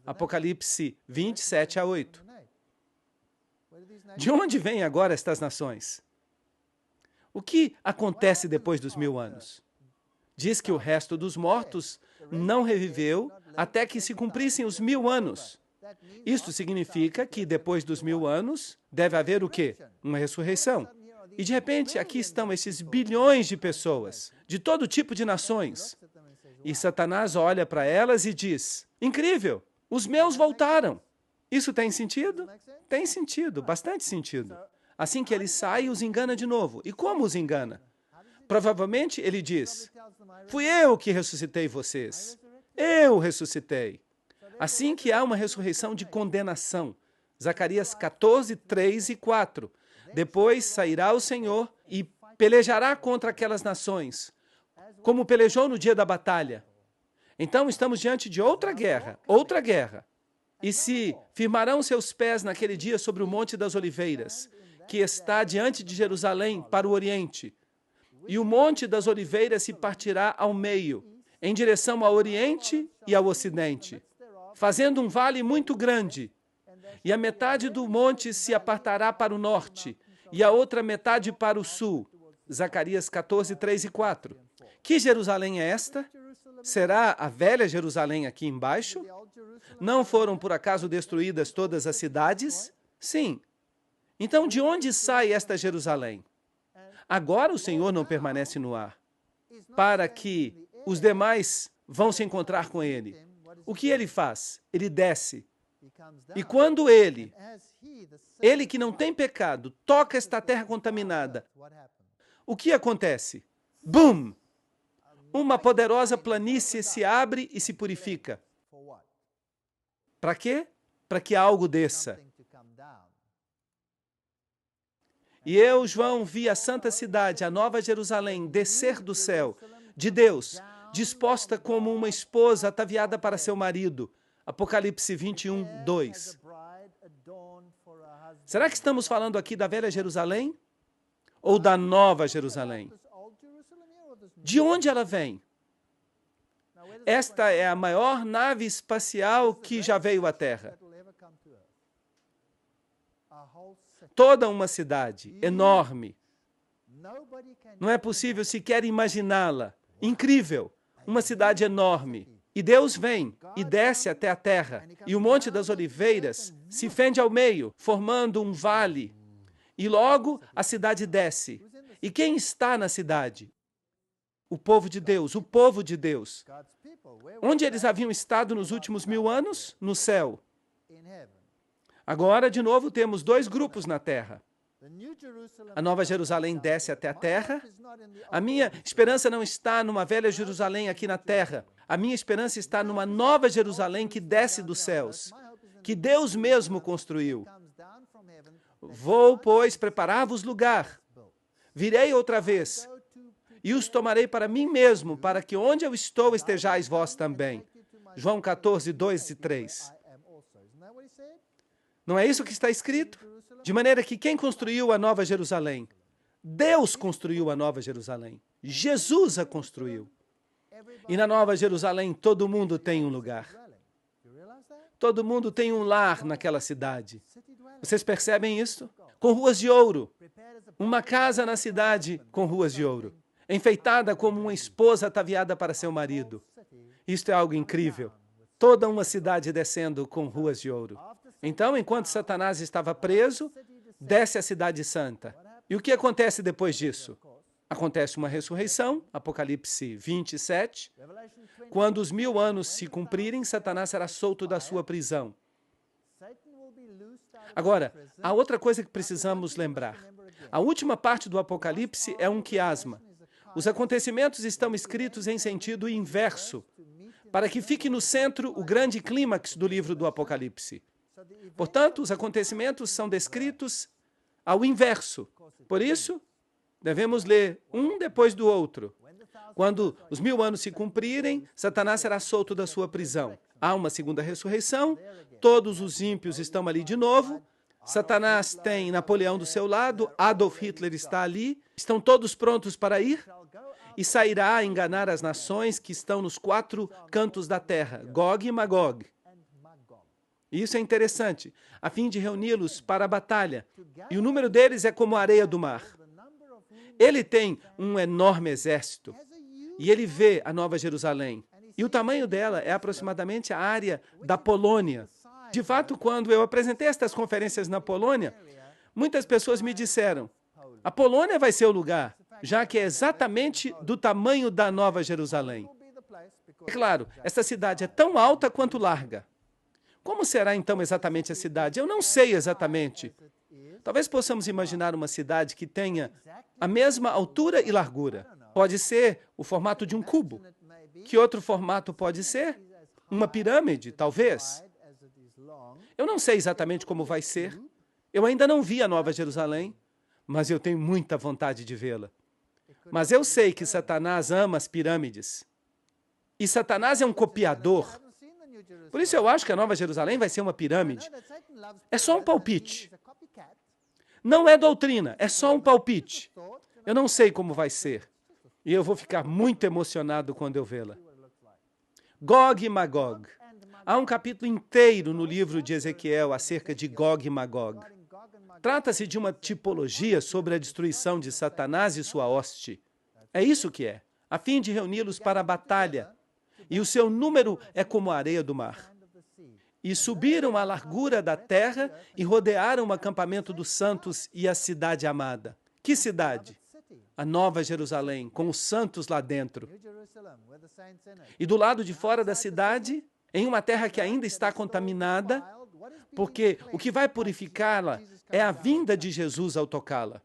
Apocalipse 27 a 8. De onde vêm agora estas nações? O que acontece depois dos 1.000 anos? Diz que o resto dos mortos não reviveu até que se cumprissem os 1.000 anos. Isto significa que depois dos 1.000 anos deve haver o quê? Uma ressurreição. E de repente aqui estão esses bilhões de pessoas, de todo tipo de nações. E Satanás olha para elas e diz, incrível, os meus voltaram. Isso tem sentido? Tem sentido, bastante sentido. Assim que ele sai, os engana de novo. E como os engana? Provavelmente ele diz, fui eu que ressuscitei vocês. Eu ressuscitei. Assim que há uma ressurreição de condenação. Zacarias 14, 3 e 4. Depois sairá o Senhor e pelejará contra aquelas nações, como pelejou no dia da batalha. Então estamos diante de outra guerra, outra guerra. E se firmarão seus pés naquele dia sobre o Monte das Oliveiras, que está diante de Jerusalém para o oriente, e o Monte das Oliveiras se partirá ao meio, em direção ao oriente e ao ocidente, fazendo um vale muito grande, e a metade do monte se apartará para o norte, e a outra metade para o sul. Zacarias 14, 3 e 4. Que Jerusalém é esta? Será a velha Jerusalém aqui embaixo? Não foram por acaso destruídas todas as cidades? Sim. Então, de onde sai esta Jerusalém? Agora o Senhor não permanece no ar, para que os demais vão se encontrar com ele. O que ele faz? Ele desce. E quando ele que não tem pecado, toca esta terra contaminada, o que acontece? Bum! Uma poderosa planície se abre e se purifica. Para quê? Para que algo desça. E eu, João, vi a santa cidade, a nova Jerusalém, descer do céu, de Deus, disposta como uma esposa ataviada para seu marido. Apocalipse 21, 2. Será que estamos falando aqui da velha Jerusalém? Ou da nova Jerusalém? De onde ela vem? Esta é a maior nave espacial que já veio à Terra. Toda uma cidade enorme. Não é possível sequer imaginá-la. Incrível. Uma cidade enorme. E Deus vem e desce até a terra. E o Monte das Oliveiras se fende ao meio, formando um vale. E logo a cidade desce. E quem está na cidade? O povo de Deus, o povo de Deus. Onde eles haviam estado nos últimos 1000 anos? No céu. Agora, de novo, temos dois grupos na terra. A nova Jerusalém desce até a terra. A minha esperança não está numa velha Jerusalém aqui na terra. A minha esperança está numa nova Jerusalém que desce dos céus, que Deus mesmo construiu. Vou, pois, preparar-vos lugar. Virei outra vez e os tomarei para mim mesmo, para que onde eu estou estejais vós também. João 14, 2 e 3. Não é isso que está escrito? De maneira que quem construiu a nova Jerusalém? Deus construiu a nova Jerusalém. Jesus a construiu. E na nova Jerusalém todo mundo tem um lugar. Todo mundo tem um lar naquela cidade. Vocês percebem isso? Com ruas de ouro. Uma casa na cidade com ruas de ouro. Enfeitada como uma esposa ataviada para seu marido. Isto é algo incrível. Toda uma cidade descendo com ruas de ouro. Então, enquanto Satanás estava preso, desce a cidade santa. E o que acontece depois disso? Acontece uma ressurreição, Apocalipse 27. Quando os 1000 anos se cumprirem, Satanás será solto da sua prisão. Agora, há outra coisa que precisamos lembrar. A última parte do Apocalipse é um quiasma. Os acontecimentos estão escritos em sentido inverso, para que fique no centro o grande clímax do livro do Apocalipse. Portanto, os acontecimentos são descritos ao inverso. Por isso, devemos ler um depois do outro. Quando os 1000 anos se cumprirem, Satanás será solto da sua prisão. Há uma segunda ressurreição, todos os ímpios estão ali de novo, Satanás tem Napoleão do seu lado, Adolf Hitler está ali, estão todos prontos para ir e sairá a enganar as nações que estão nos 4 cantos da terra, Gog e Magog. E isso é interessante, a fim de reuni-los para a batalha. E o número deles é como a areia do mar. Ele tem um enorme exército. E ele vê a Nova Jerusalém. E o tamanho dela é aproximadamente a área da Polônia. De fato, quando eu apresentei estas conferências na Polônia, muitas pessoas me disseram, a Polônia vai ser o lugar, já que é exatamente do tamanho da Nova Jerusalém. É claro, essa cidade é tão alta quanto larga. Como será então exatamente a cidade? Eu não sei exatamente. Talvez possamos imaginar uma cidade que tenha a mesma altura e largura. Pode ser o formato de um cubo. Que outro formato pode ser? Uma pirâmide, talvez. Eu não sei exatamente como vai ser. Eu ainda não vi a Nova Jerusalém, mas eu tenho muita vontade de vê-la. Mas eu sei que Satanás ama as pirâmides. E Satanás é um copiador. Por isso eu acho que a Nova Jerusalém vai ser uma pirâmide. É só um palpite. Não é doutrina, é só um palpite. Eu não sei como vai ser. E eu vou ficar muito emocionado quando eu vê-la. Gog e Magog. Há um capítulo inteiro no livro de Ezequiel acerca de Gog e Magog. Trata-se de uma tipologia sobre a destruição de Satanás e sua hoste. É isso que é, a fim de reuni-los para a batalha. E o seu número é como a areia do mar. E subiram a largura da terra e rodearam o acampamento dos santos e a cidade amada. Que cidade? A Nova Jerusalém, com os santos lá dentro. E do lado de fora da cidade, em uma terra que ainda está contaminada, porque o que vai purificá-la é a vinda de Jesus ao tocá-la.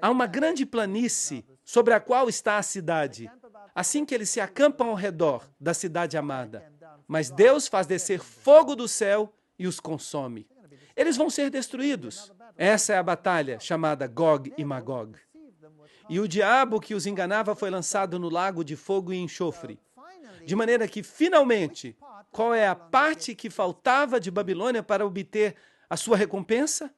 Há uma grande planície sobre a qual está a cidade, assim que eles se acampam ao redor da cidade amada. Mas Deus faz descer fogo do céu e os consome. Eles vão ser destruídos. Essa é a batalha chamada Gog e Magog. E o diabo que os enganava foi lançado no lago de fogo e enxofre. De maneira que, finalmente, qual é a parte que faltava de Babilônia para obter a sua recompensa?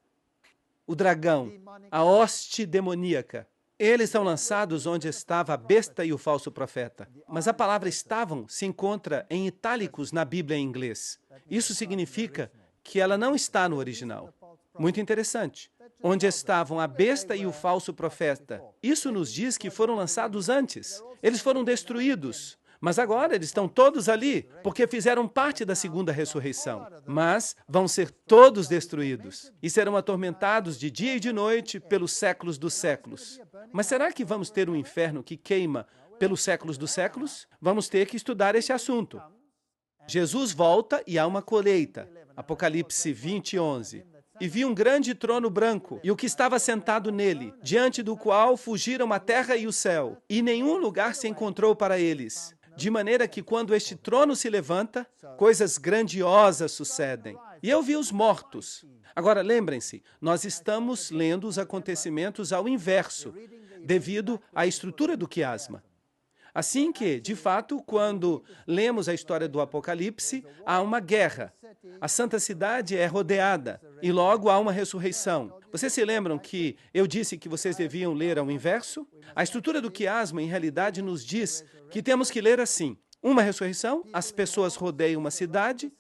O dragão, a hoste demoníaca. Eles são lançados onde estava a besta e o falso profeta. Mas a palavra estavam se encontra em itálicos na Bíblia em inglês. Isso significa que ela não está no original. Muito interessante. Onde estavam a besta e o falso profeta. Isso nos diz que foram lançados antes. Eles foram destruídos. Mas agora eles estão todos ali, porque fizeram parte da segunda ressurreição. Mas vão ser todos destruídos e serão atormentados de dia e de noite pelos séculos dos séculos. Mas será que vamos ter um inferno que queima pelos séculos dos séculos? Vamos ter que estudar esse assunto. Jesus volta e há uma colheita. Apocalipse 20, 11. E vi um grande trono branco, e o que estava sentado nele, diante do qual fugiram a terra e o céu, e nenhum lugar se encontrou para eles. De maneira que quando este trono se levanta, coisas grandiosas sucedem. E eu vi os mortos. Agora, lembrem-se, nós estamos lendo os acontecimentos ao inverso, devido à estrutura do quiasma. Assim que, de fato, quando lemos a história do Apocalipse, há uma guerra. A santa cidade é rodeada e logo há uma ressurreição. Vocês se lembram que eu disse que vocês deviam ler ao inverso? A estrutura do quiasma, em realidade, nos diz que temos que ler assim. Uma ressurreição, as pessoas rodeiam uma cidade,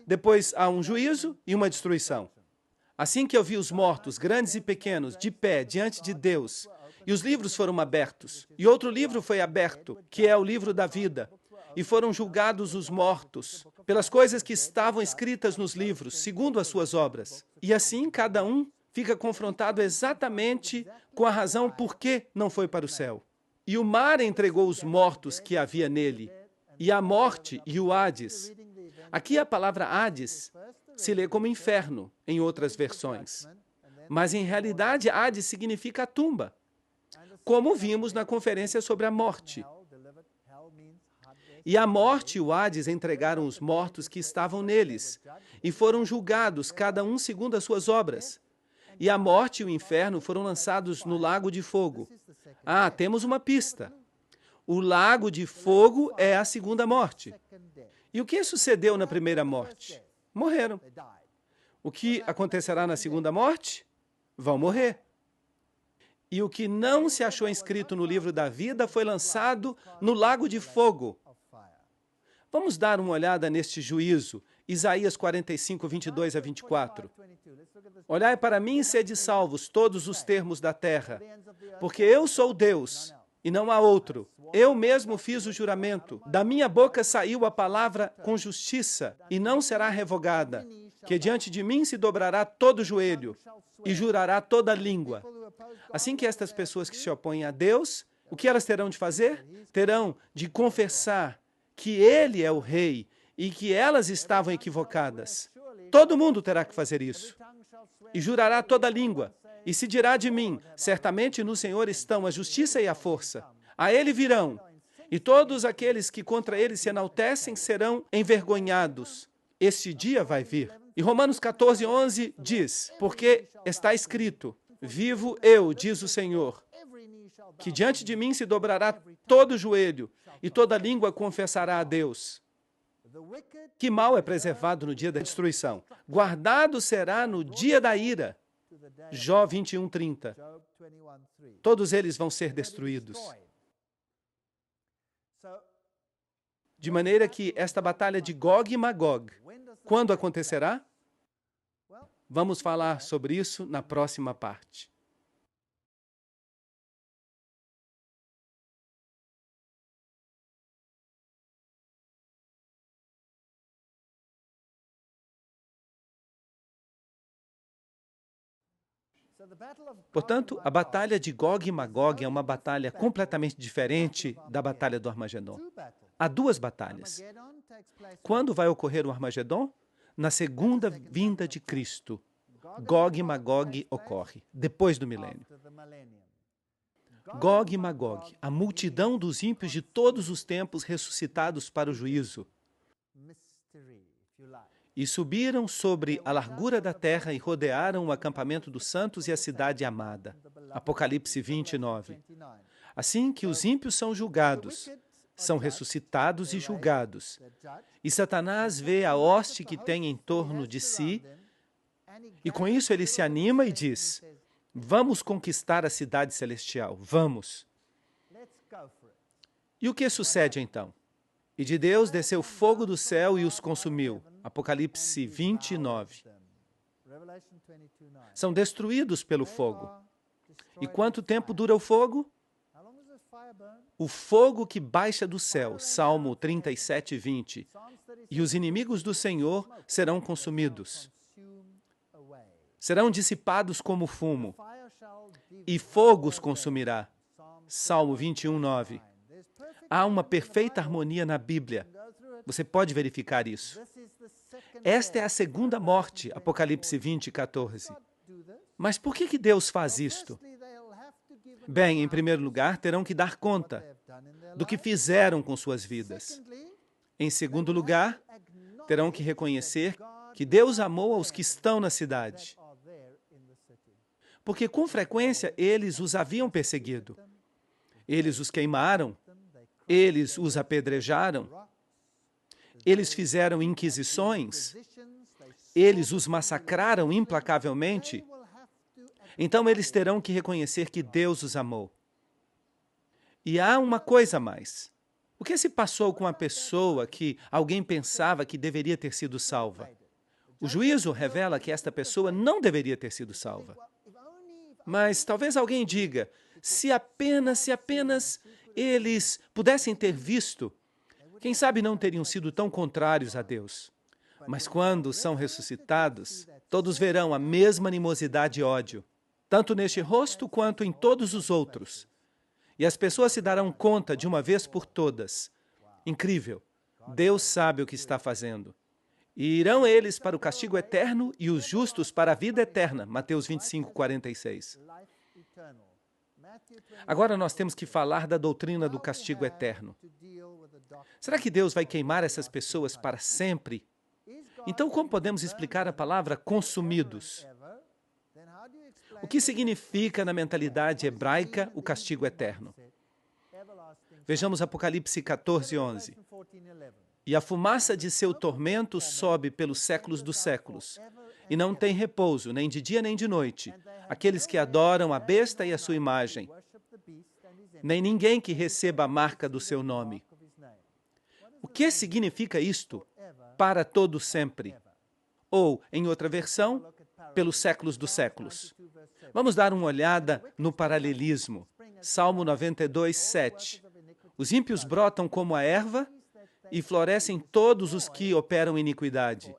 depois há um juízo e uma destruição. Assim que eu vi os mortos, grandes e pequenos, de pé, diante de Deus, e os livros foram abertos, e outro livro foi aberto, que é o livro da vida, e foram julgados os mortos, pelas coisas que estavam escritas nos livros, segundo as suas obras. E assim, cada um fica confrontado exatamente com a razão por que não foi para o céu. E o mar entregou os mortos que havia nele, e a morte e o Hades. Aqui a palavra Hades se lê como inferno, em outras versões. Mas, em realidade, Hades significa a tumba, como vimos na conferência sobre a morte. E a morte e o Hades entregaram os mortos que estavam neles, e foram julgados, cada um segundo as suas obras. E a morte e o inferno foram lançados no lago de fogo. Ah, temos uma pista. O lago de fogo é a segunda morte. E o que sucedeu na primeira morte? Morreram. O que acontecerá na segunda morte? Vão morrer. E o que não se achou inscrito no livro da vida foi lançado no lago de fogo. Vamos dar uma olhada neste juízo, Isaías 45, 22 a 24. Olhai para mim e sede salvos, todos os termos da terra, porque eu sou Deus, e não há outro. Eu mesmo fiz o juramento. Da minha boca saiu a palavra com justiça, e não será revogada, que diante de mim se dobrará todo joelho, e jurará toda língua. Assim que estas pessoas que se opõem a Deus, o que elas terão de fazer? Terão de confessar que Ele é o Rei e que elas estavam equivocadas. Todo mundo terá que fazer isso. E jurará toda língua, e se dirá de mim, certamente no Senhor estão a justiça e a força. A Ele virão, e todos aqueles que contra Ele se enaltecem serão envergonhados. Este dia vai vir. E Romanos 14, 11 diz, porque está escrito, vivo eu, diz o Senhor, que diante de mim se dobrará todo joelho e toda língua confessará a Deus. Que mal é preservado no dia da destruição? Guardado será no dia da ira. Jó 21:30. Todos eles vão ser destruídos. De maneira que esta batalha de Gog e Magog, quando acontecerá? Vamos falar sobre isso na próxima parte. Portanto, a batalha de Gog e Magog é uma batalha completamente diferente da batalha do Armagedon. Há duas batalhas. Quando vai ocorrer o Armagedon? Na segunda vinda de Cristo. Gog e Magog ocorre, depois do milênio. Gog e Magog, a multidão dos ímpios de todos os tempos ressuscitados para o juízo. E subiram sobre a largura da terra e rodearam o acampamento dos santos e a cidade amada. Apocalipse 29. Assim que os ímpios são julgados, são ressuscitados e julgados. E Satanás vê a hoste que tem em torno de si, e com isso ele se anima e diz: vamos conquistar a cidade celestial, vamos. E o que sucede então? E de Deus desceu fogo do céu e os consumiu. Apocalipse 29. São destruídos pelo fogo. E quanto tempo dura o fogo? O fogo que baixa do céu, Salmo 37, 20. E os inimigos do Senhor serão consumidos. Serão dissipados como fumo. E fogo os consumirá. Salmo 21, 9. Há uma perfeita harmonia na Bíblia. Você pode verificar isso. Esta é a segunda morte, Apocalipse 20, 14. Mas por que Deus faz isto? Bem, em primeiro lugar, terão que dar conta do que fizeram com suas vidas. Em segundo lugar, terão que reconhecer que Deus amou aos que estão na cidade. Porque com frequência eles os haviam perseguido. Eles os queimaram, eles os apedrejaram, eles fizeram inquisições, eles os massacraram implacavelmente. Então eles terão que reconhecer que Deus os amou. E há uma coisa a mais. O que se passou com a pessoa que alguém pensava que deveria ter sido salva? O juízo revela que esta pessoa não deveria ter sido salva. Mas talvez alguém diga, se apenas eles pudessem ter visto, quem sabe não teriam sido tão contrários a Deus. Mas quando são ressuscitados, todos verão a mesma animosidade e ódio, tanto neste rosto quanto em todos os outros. E as pessoas se darão conta de uma vez por todas. Incrível! Deus sabe o que está fazendo. E irão eles para o castigo eterno e os justos para a vida eterna. Mateus 25, 46. Agora nós temos que falar da doutrina do castigo eterno. Será que Deus vai queimar essas pessoas para sempre? Então, como podemos explicar a palavra consumidos? O que significa na mentalidade hebraica o castigo eterno? Vejamos Apocalipse 14, 11. E a fumaça de seu tormento sobe pelos séculos dos séculos, e não tem repouso, nem de dia nem de noite, aqueles que adoram a besta e a sua imagem, nem ninguém que receba a marca do seu nome. O que significa isto? Para todo sempre. Ou, em outra versão, pelos séculos dos séculos. Vamos dar uma olhada no paralelismo. Salmo 92, 7. Os ímpios brotam como a erva e florescem todos os que operam iniquidade,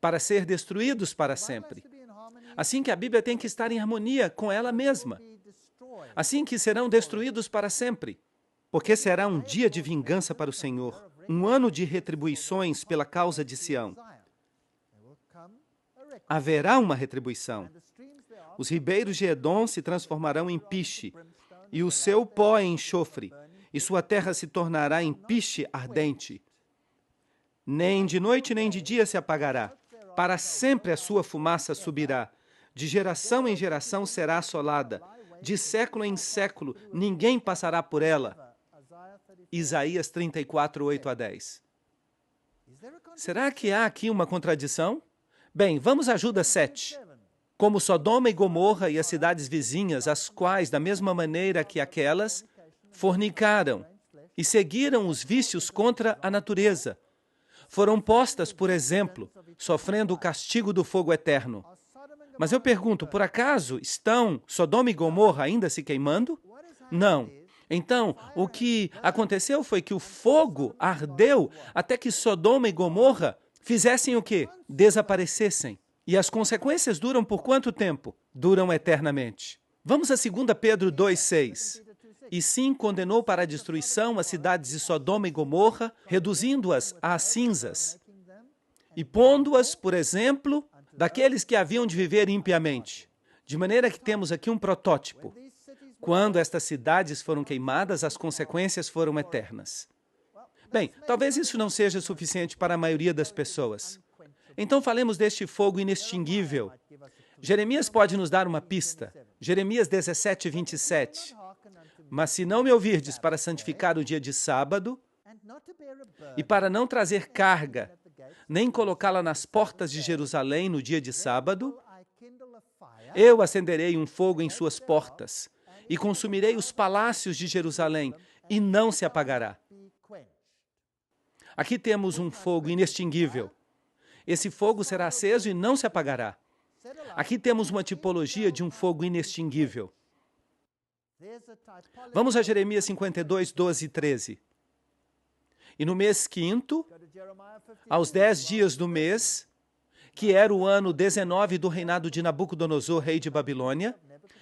para ser destruídos para sempre. Assim que a Bíblia tem que estar em harmonia com ela mesma. Assim que serão destruídos para sempre. Porque será um dia de vingança para o Senhor, um ano de retribuições pela causa de Sião. Haverá uma retribuição. Os ribeiros de Edom se transformarão em piche, e o seu pó em enxofre, e sua terra se tornará em piche ardente. Nem de noite nem de dia se apagará. Para sempre a sua fumaça subirá. De geração em geração será assolada. de século em século, ninguém passará por ela. Isaías 34, 8 a 10. Será que há aqui uma contradição? Bem, vamos a Judas 7. Como Sodoma e Gomorra e as cidades vizinhas, as quais, da mesma maneira que aquelas, fornicaram e seguiram os vícios contra a natureza, foram postas, por exemplo, sofrendo o castigo do fogo eterno. Mas eu pergunto, por acaso estão Sodoma e Gomorra ainda se queimando? Não. Então, o que aconteceu foi que o fogo ardeu até que Sodoma e Gomorra fizessem o quê? Desaparecessem. E as consequências duram por quanto tempo? Duram eternamente. Vamos a 2 Pedro 2,6. E sim condenou para a destruição as cidades de Sodoma e Gomorra, reduzindo-as a cinzas, e pondo-as, por exemplo, daqueles que haviam de viver impiamente. De maneira que temos aqui um protótipo. Quando estas cidades foram queimadas, as consequências foram eternas. Bem, talvez isso não seja suficiente para a maioria das pessoas. Então falemos deste fogo inextinguível. Jeremias pode nos dar uma pista. Jeremias 17, 27. Mas se não me ouvirdes para santificar o dia de sábado, e para não trazer carga, nem colocá-la nas portas de Jerusalém no dia de sábado, eu acenderei um fogo em suas portas, e consumirei os palácios de Jerusalém, e não se apagará. Aqui temos um fogo inextinguível. Esse fogo será aceso e não se apagará. Aqui temos uma tipologia de um fogo inextinguível. Vamos a Jeremias 52, 12 e 13. E no mês quinto, aos 10 dias do mês, que era o ano 19 do reinado de Nabucodonosor, rei de Babilônia,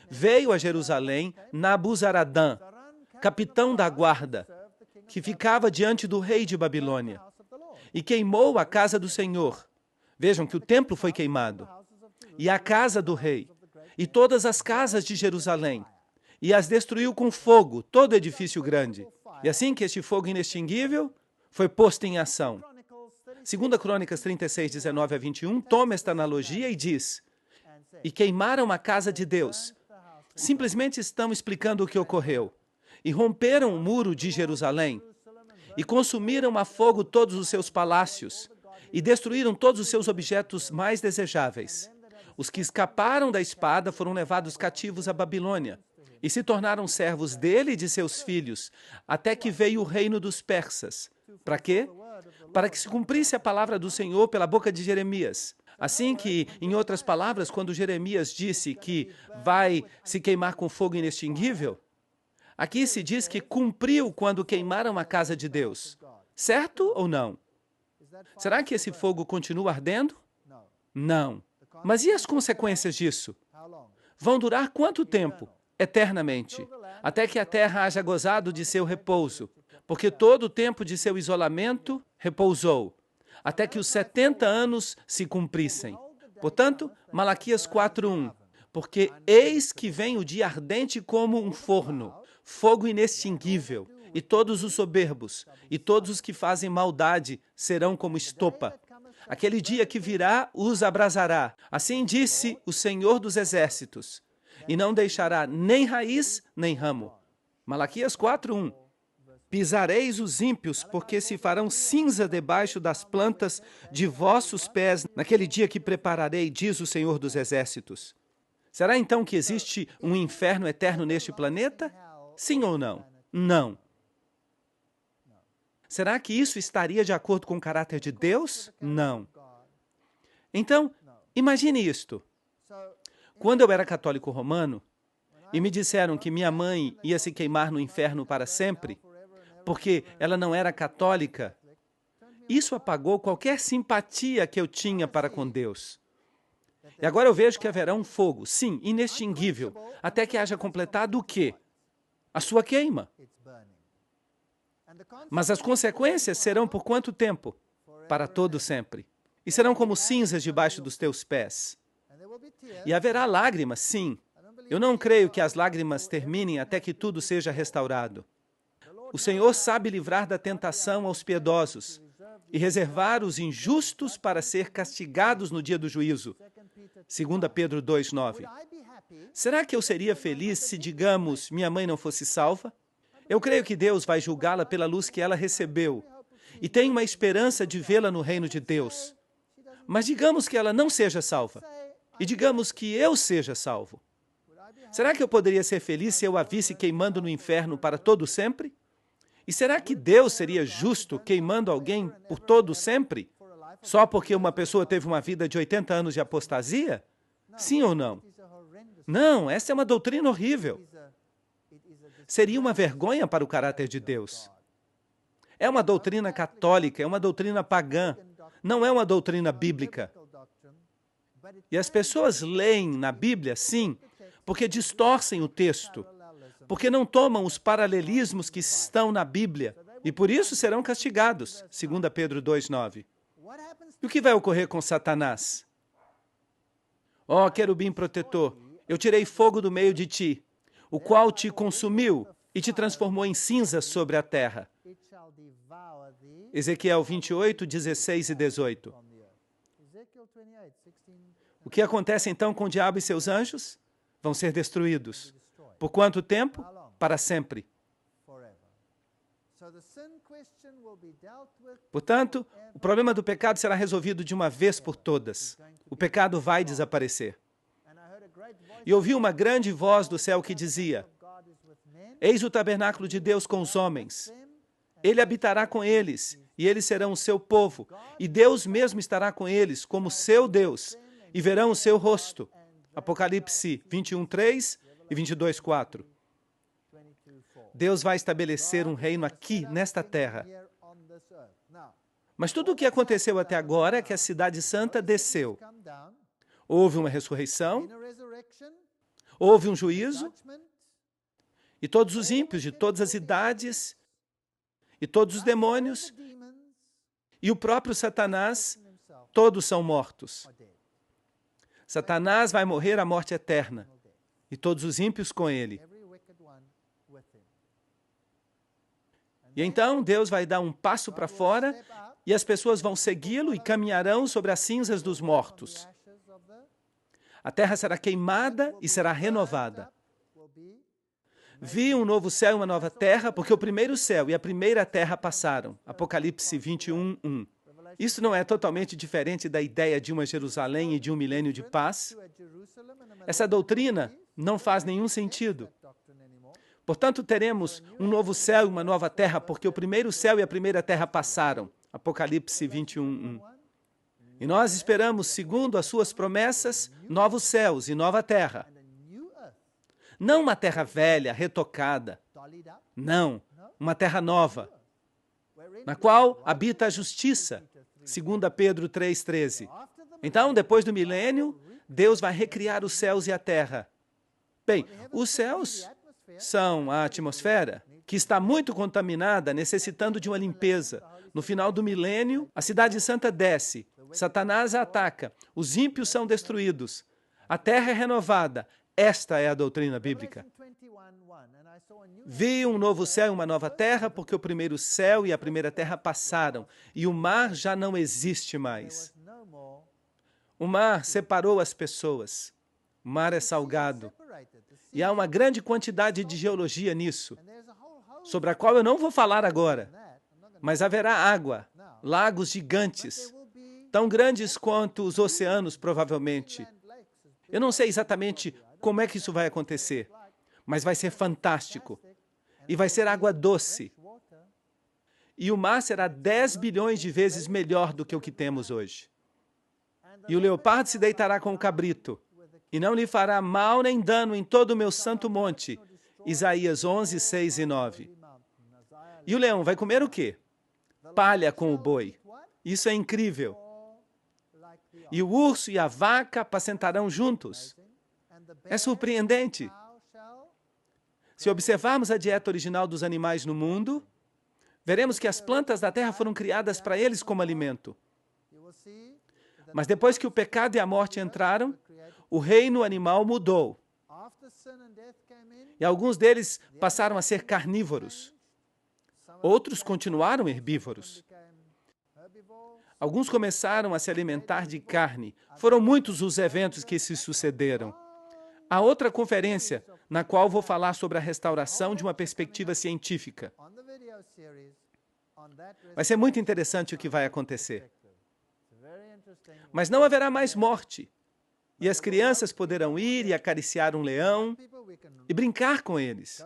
veio a Jerusalém Nabuzaradã, capitão da guarda, que ficava diante do rei de Babilônia, e queimou a casa do Senhor. Vejam que o templo foi queimado, e a casa do rei, e todas as casas de Jerusalém, e as destruiu com fogo, todo edifício grande. E assim que este fogo inextinguível foi posto em ação. 2 Crônicas 36, 19 a 21, toma esta analogia e diz: e queimaram a casa de Deus. Simplesmente estão explicando o que ocorreu. E romperam o muro de Jerusalém, e consumiram a fogo todos os seus palácios, e destruíram todos os seus objetos mais desejáveis. Os que escaparam da espada foram levados cativos à Babilônia, e se tornaram servos dele e de seus filhos, até que veio o reino dos persas. Para quê? Para que se cumprisse a palavra do Senhor pela boca de Jeremias. Assim que, em outras palavras, quando Jeremias disse que vai se queimar com fogo inextinguível, aqui se diz que cumpriu quando queimaram a casa de Deus. Certo ou não? Será que esse fogo continua ardendo? Não. Mas e as consequências disso? Vão durar quanto tempo? Eternamente. Até que a terra haja gozado de seu repouso. Porque todo o tempo de seu isolamento repousou. Até que os 70 anos se cumprissem. Portanto, Malaquias 4:1. Porque eis que vem o dia ardente como um forno, fogo inextinguível, e todos os soberbos, e todos os que fazem maldade serão como estopa. Aquele dia que virá os abrasará. Assim disse o Senhor dos Exércitos, e não deixará nem raiz nem ramo. Malaquias 4:1. Pisareis os ímpios, porque se farão cinza debaixo das plantas de vossos pés naquele dia que prepararei, diz o Senhor dos Exércitos. Será então que existe um inferno eterno neste planeta? Sim ou não? Não. Será que isso estaria de acordo com o caráter de Deus? Não. Então, imagine isto. Quando eu era católico romano, e me disseram que minha mãe ia se queimar no inferno para sempre, porque ela não era católica, isso apagou qualquer simpatia que eu tinha para com Deus. E agora eu vejo que haverá um fogo, sim, inextinguível, até que haja completado o quê? A sua queima. Mas as consequências serão por quanto tempo? Para todo sempre. E serão como cinzas debaixo dos teus pés. E haverá lágrimas, sim. Eu não creio que as lágrimas terminem até que tudo seja restaurado. O Senhor sabe livrar da tentação aos piedosos e reservar os injustos para ser castigados no dia do juízo. 2 Pedro 2:9. Será que eu seria feliz se, digamos, minha mãe não fosse salva? Eu creio que Deus vai julgá-la pela luz que ela recebeu e tenho uma esperança de vê-la no reino de Deus. Mas digamos que ela não seja salva e digamos que eu seja salvo. Será que eu poderia ser feliz se eu a visse queimando no inferno para todo sempre? E será que Deus seria justo queimando alguém por todo sempre? Só porque uma pessoa teve uma vida de 80 anos de apostasia? Sim ou não? Não, essa é uma doutrina horrível. Seria uma vergonha para o caráter de Deus. É uma doutrina católica, é uma doutrina pagã, não é uma doutrina bíblica. E as pessoas leem na Bíblia, sim, porque distorcem o texto, porque não tomam os paralelismos que estão na Bíblia, e por isso serão castigados, 2 Pedro 2,9. E o que vai ocorrer com Satanás? Ó, querubim protetor, eu tirei fogo do meio de ti, o qual te consumiu e te transformou em cinzas sobre a terra. Ezequiel 28, 16 e 18. O que acontece então com o diabo e seus anjos? Vão ser destruídos. Por quanto tempo? Para sempre. Portanto, o problema do pecado será resolvido de uma vez por todas. O pecado vai desaparecer. E ouvi uma grande voz do céu que dizia: Eis o tabernáculo de Deus com os homens. Ele habitará com eles, e eles serão o seu povo. E Deus mesmo estará com eles, como seu Deus, e verão o seu rosto. Apocalipse 21:3 e 22:4. Deus vai estabelecer um reino aqui, nesta terra. Mas tudo o que aconteceu até agora é que a cidade santa desceu. Houve uma ressurreição, houve um juízo, e todos os ímpios de todas as idades, e todos os demônios, e o próprio Satanás, todos são mortos. Satanás vai morrer a morte eterna, e todos os ímpios com ele. E então Deus vai dar um passo para fora, e as pessoas vão segui-lo e caminharão sobre as cinzas dos mortos. A terra será queimada e será renovada. Vi um novo céu e uma nova terra, porque o primeiro céu e a primeira terra passaram. Apocalipse 21:1. Isso não é totalmente diferente da ideia de uma Jerusalém e de um milênio de paz? Essa doutrina não faz nenhum sentido. Portanto, teremos um novo céu e uma nova terra, porque o primeiro céu e a primeira terra passaram. Apocalipse 21:1. E nós esperamos, segundo as suas promessas, novos céus e nova terra. Não uma terra velha, retocada. Não, uma terra nova, na qual habita a justiça, 2 Pedro 3,13. Então, depois do milênio, Deus vai recriar os céus e a terra. Bem, os céus são a atmosfera, que está muito contaminada, necessitando de uma limpeza. No final do milênio, a cidade santa desce, Satanás a ataca, os ímpios são destruídos, a terra é renovada. Esta é a doutrina bíblica. Vi um novo céu e uma nova terra, porque o primeiro céu e a primeira terra passaram, e o mar já não existe mais. O mar separou as pessoas. O mar é salgado. E há uma grande quantidade de geologia nisso, sobre a qual eu não vou falar agora. Mas haverá água, lagos gigantes, tão grandes quanto os oceanos, provavelmente. Eu não sei exatamente como é que isso vai acontecer, mas vai ser fantástico. E vai ser água doce. E o mar será 10 bilhões de vezes melhor do que o que temos hoje. E o leopardo se deitará com o cabrito, e não lhe fará mal nem dano em todo o meu santo monte. Isaías 11, 6 e 9. E o leão vai comer o quê? Palha com o boi. Isso é incrível. E o urso e a vaca apacentarão juntos. É surpreendente. Se observarmos a dieta original dos animais no mundo, veremos que as plantas da terra foram criadas para eles como alimento. Mas depois que o pecado e a morte entraram, o reino animal mudou. E alguns deles passaram a ser carnívoros. Outros continuaram herbívoros. Alguns começaram a se alimentar de carne. Foram muitos os eventos que se sucederam. Há outra conferência na qual vou falar sobre a restauração de uma perspectiva científica. Vai ser muito interessante o que vai acontecer. Mas não haverá mais morte. E as crianças poderão ir e acariciar um leão e brincar com eles.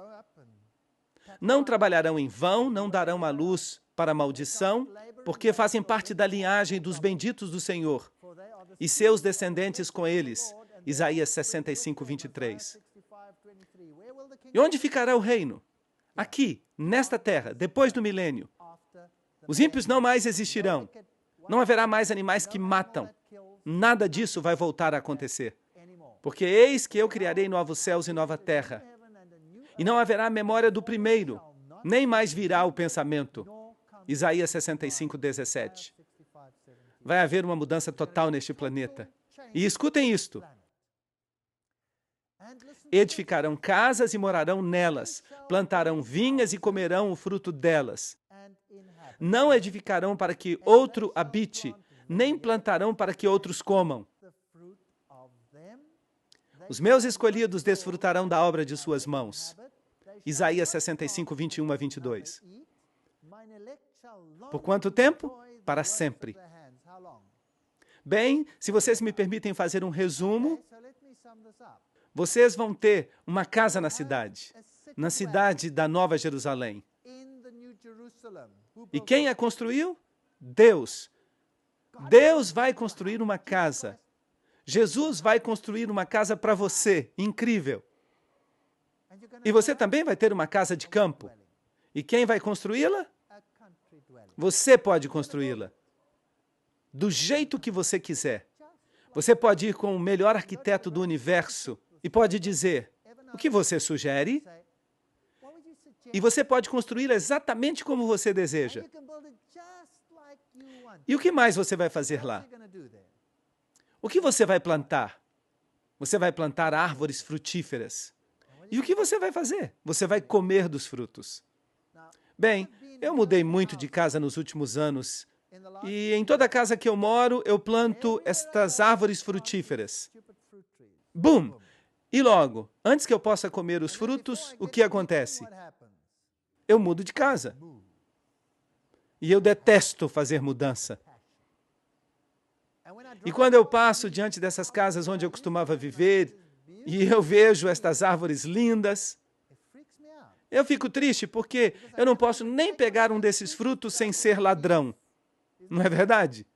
Não trabalharão em vão, não darão à luz para maldição, porque fazem parte da linhagem dos benditos do Senhor, e seus descendentes com eles. Isaías 65, 23. E onde ficará o reino? Aqui, nesta terra, depois do milênio. Os ímpios não mais existirão. Não haverá mais animais que matam. Nada disso vai voltar a acontecer. Porque eis que eu criarei novos céus e nova terra. E não haverá memória do primeiro, nem mais virá o pensamento. Isaías 65, 17. Vai haver uma mudança total neste planeta. E escutem isto. Edificarão casas e morarão nelas. Plantarão vinhas e comerão o fruto delas. Não edificarão para que outro habite, nem plantarão para que outros comam. Os meus escolhidos desfrutarão da obra de suas mãos. Isaías 65, 21 a 22. Por quanto tempo? Para sempre. Bem, se vocês me permitem fazer um resumo, vocês vão ter uma casa na cidade da Nova Jerusalém. E quem a construiu? Deus. Deus vai construir uma casa. Jesus vai construir uma casa para você, incrível. E você também vai ter uma casa de campo. E quem vai construí-la? Você pode construí-la. Do jeito que você quiser. Você pode ir com o melhor arquiteto do universo e pode dizer, o que você sugere? E você pode construí-la exatamente como você deseja. E o que mais você vai fazer lá? O que você vai plantar? Você vai plantar árvores frutíferas. E o que você vai fazer? Você vai comer dos frutos. Bem, eu mudei muito de casa nos últimos anos. E em toda casa que eu moro, eu planto estas árvores frutíferas. Bum! E logo, antes que eu possa comer os frutos, o que acontece? Eu mudo de casa. E eu detesto fazer mudança. E quando eu passo diante dessas casas onde eu costumava viver, e eu vejo estas árvores lindas, eu fico triste porque eu não posso nem pegar um desses frutos sem ser ladrão. Não é verdade?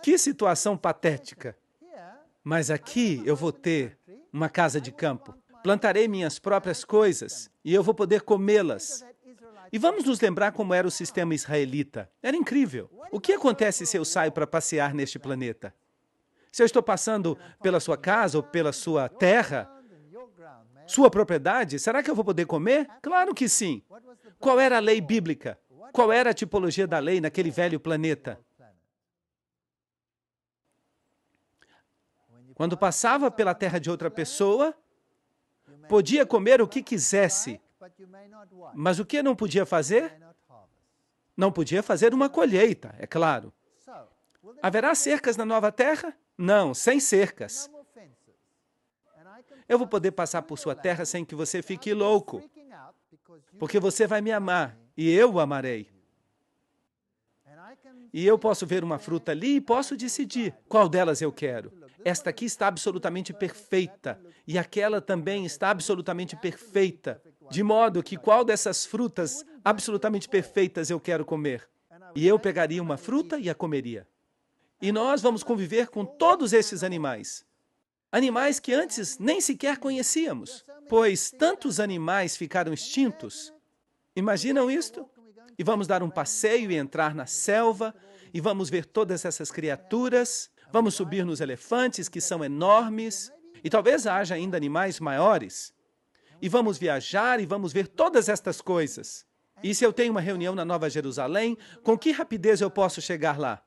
Que situação patética. Mas aqui eu vou ter uma casa de campo. Plantarei minhas próprias coisas e eu vou poder comê-las. E vamos nos lembrar como era o sistema israelita. Era incrível. O que acontece se eu saio para passear neste planeta? Se eu estou passando pela sua casa ou pela sua terra, sua propriedade, será que eu vou poder comer? Claro que sim. Qual era a lei bíblica? Qual era a tipologia da lei naquele velho planeta? Quando passava pela terra de outra pessoa, podia comer o que quisesse. Mas o que não podia fazer? Não podia fazer uma colheita, é claro. Haverá cercas na nova terra? Não, sem cercas. Eu vou poder passar por sua terra sem que você fique louco, porque você vai me amar e eu o amarei. E eu posso ver uma fruta ali e posso decidir qual delas eu quero. Esta aqui está absolutamente perfeita e aquela também está absolutamente perfeita, de modo que qual dessas frutas absolutamente perfeitas eu quero comer? E eu pegaria uma fruta e a comeria. E nós vamos conviver com todos esses animais. Animais que antes nem sequer conhecíamos, pois tantos animais ficaram extintos. Imaginam isto? E vamos dar um passeio e entrar na selva, e vamos ver todas essas criaturas, vamos subir nos elefantes, que são enormes, e talvez haja ainda animais maiores. E vamos viajar e vamos ver todas estas coisas. E se eu tenho uma reunião na Nova Jerusalém, com que rapidez eu posso chegar lá?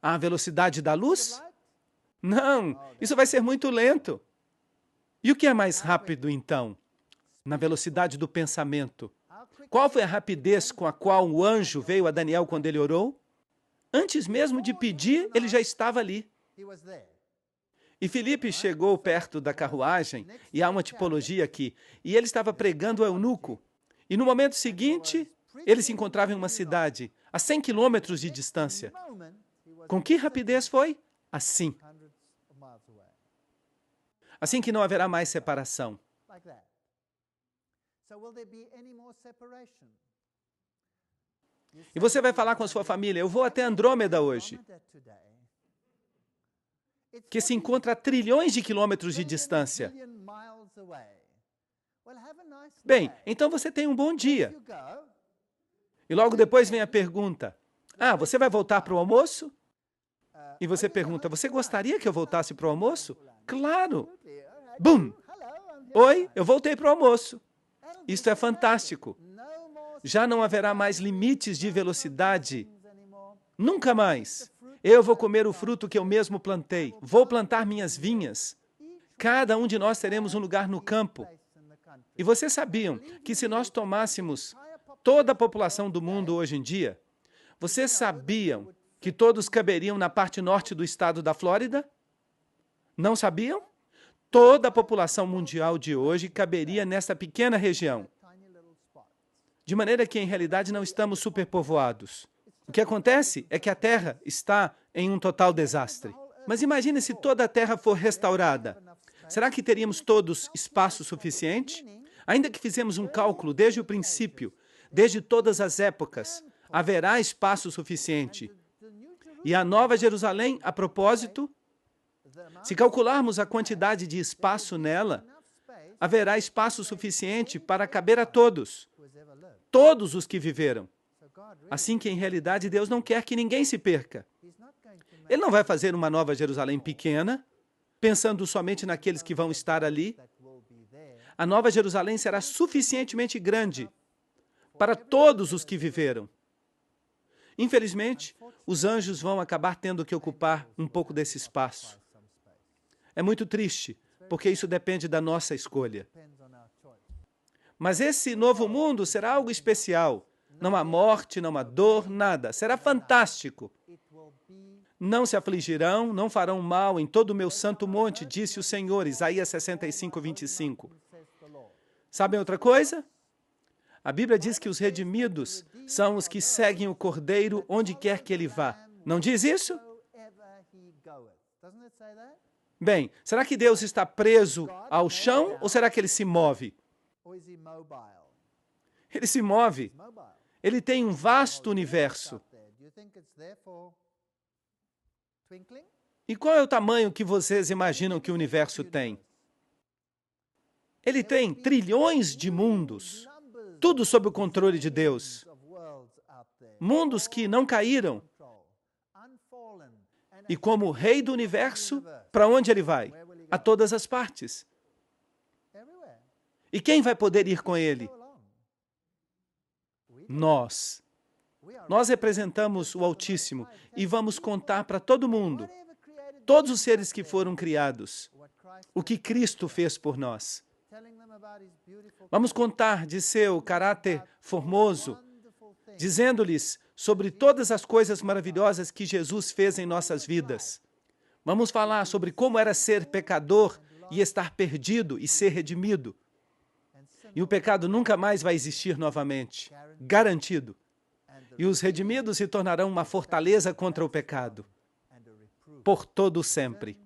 À velocidade da luz? Não, isso vai ser muito lento. E o que é mais rápido, então? Na velocidade do pensamento. Qual foi a rapidez com a qual o anjo veio a Daniel quando ele orou? Antes mesmo de pedir, ele já estava ali. E Filipe chegou perto da carruagem, e há uma tipologia aqui, e ele estava pregando ao eunuco. E no momento seguinte, ele se encontrava em uma cidade, a 100 quilômetros de distância. Com que rapidez foi? Assim. Assim que não haverá mais separação. E você vai falar com a sua família, eu vou até Andrômeda hoje, que se encontra a trilhões de quilômetros de distância. Bem, então você tem um bom dia. E logo depois vem a pergunta, você vai voltar para o almoço? E você pergunta, você gostaria que eu voltasse para o almoço? Claro! Bum! Oi, eu voltei para o almoço. Isto é fantástico. Já não haverá mais limites de velocidade. Nunca mais. Eu vou comer o fruto que eu mesmo plantei. Vou plantar minhas vinhas. Cada um de nós teremos um lugar no campo. E vocês sabiam que se nós tomássemos toda a população do mundo hoje em dia, vocês sabiam que todos caberiam na parte norte do estado da Flórida? Não sabiam? Toda a população mundial de hoje caberia nessa pequena região. De maneira que, em realidade, não estamos superpovoados. O que acontece é que a Terra está em um total desastre. Mas imagine se toda a Terra for restaurada. Será que teríamos todos espaço suficiente? Ainda que fizemos um cálculo desde o princípio, desde todas as épocas, haverá espaço suficiente. E a Nova Jerusalém, a propósito, se calcularmos a quantidade de espaço nela, haverá espaço suficiente para caber a todos os que viveram. Assim que, em realidade, Deus não quer que ninguém se perca. Ele não vai fazer uma Nova Jerusalém pequena, pensando somente naqueles que vão estar ali. A Nova Jerusalém será suficientemente grande para todos os que viveram. Infelizmente, os anjos vão acabar tendo que ocupar um pouco desse espaço. É muito triste, porque isso depende da nossa escolha. Mas esse novo mundo será algo especial. Não há morte, não há dor, nada. Será fantástico. Não se afligirão, não farão mal em todo o meu santo monte, disse o Senhor, Isaías 65, 25. Sabem outra coisa? A Bíblia diz que os redimidos são os que seguem o Cordeiro onde quer que ele vá. Não diz isso? Bem, será que Deus está preso ao chão ou será que ele se move? Ele se move. Ele tem um vasto universo. E qual é o tamanho que vocês imaginam que o universo tem? Ele tem trilhões de mundos, tudo sob o controle de Deus. Mundos que não caíram. E como Rei do Universo, para onde ele vai? A todas as partes. E quem vai poder ir com ele? Nós. Nós representamos o Altíssimo e vamos contar para todo mundo, todos os seres que foram criados, o que Cristo fez por nós. Vamos contar de seu caráter formoso, dizendo-lhes sobre todas as coisas maravilhosas que Jesus fez em nossas vidas. Vamos falar sobre como era ser pecador e estar perdido e ser redimido. E o pecado nunca mais vai existir novamente, garantido. E os redimidos se tornarão uma fortaleza contra o pecado, por todo sempre.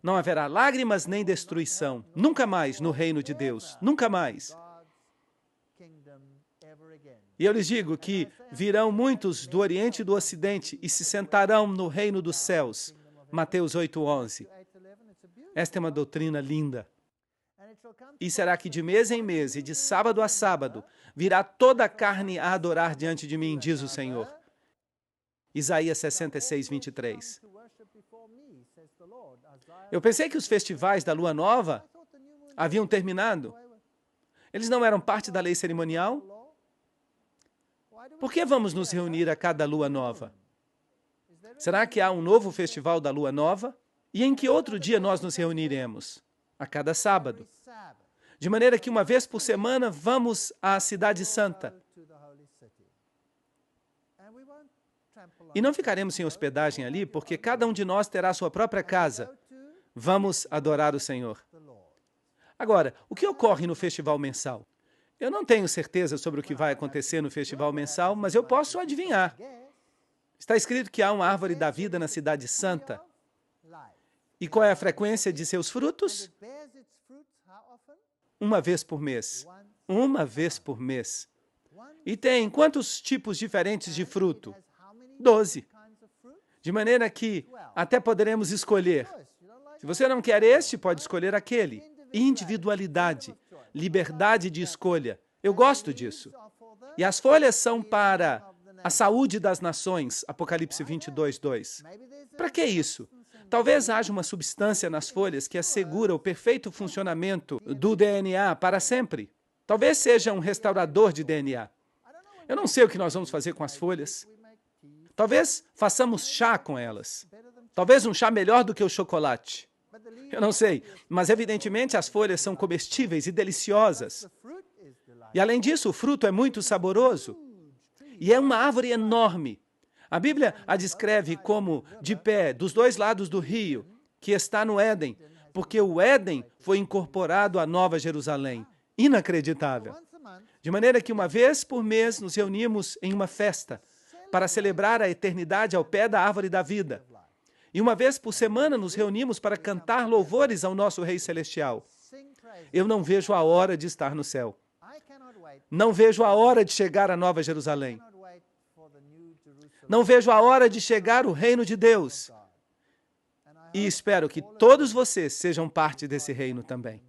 Não haverá lágrimas nem destruição, nunca mais no reino de Deus, nunca mais. E eu lhes digo que virão muitos do Oriente e do Ocidente e se sentarão no reino dos céus. Mateus 8:11. Esta é uma doutrina linda. E será que de mês em mês e de sábado a sábado virá toda a carne a adorar diante de mim, diz o Senhor. Isaías 66, 23. Eu pensei que os festivais da Lua Nova haviam terminado. Eles não eram parte da lei cerimonial? Por que vamos nos reunir a cada Lua Nova? Será que há um novo festival da Lua Nova? E em que outro dia nós nos reuniremos? A cada sábado. De maneira que uma vez por semana vamos à Cidade Santa. E não ficaremos sem hospedagem ali, porque cada um de nós terá sua própria casa. Vamos adorar o Senhor. Agora, o que ocorre no festival mensal? Eu não tenho certeza sobre o que vai acontecer no festival mensal, mas eu posso adivinhar. Está escrito que há uma árvore da vida na cidade santa. E qual é a frequência de seus frutos? Uma vez por mês. Uma vez por mês. E tem quantos tipos diferentes de fruto? 12. De maneira que até poderemos escolher. Se você não quer este, pode escolher aquele. Individualidade, liberdade de escolha. Eu gosto disso. E as folhas são para a saúde das nações, Apocalipse 22, 2. Para que isso? Talvez haja uma substância nas folhas que assegura o perfeito funcionamento do DNA para sempre. Talvez seja um restaurador de DNA. Eu não sei o que nós vamos fazer com as folhas. Talvez façamos chá com elas. Talvez um chá melhor do que o chocolate. Eu não sei, mas evidentemente as folhas são comestíveis e deliciosas. E além disso, o fruto é muito saboroso. E é uma árvore enorme. A Bíblia a descreve como de pé, dos dois lados do rio, que está no Éden, porque o Éden foi incorporado à Nova Jerusalém. Inacreditável. De maneira que uma vez por mês nos reunimos em uma festa para celebrar a eternidade ao pé da árvore da vida. E uma vez por semana nos reunimos para cantar louvores ao nosso Rei Celestial. Eu não vejo a hora de estar no céu. Não vejo a hora de chegar à Nova Jerusalém. Não vejo a hora de chegar o reino de Deus. E espero que todos vocês sejam parte desse reino também.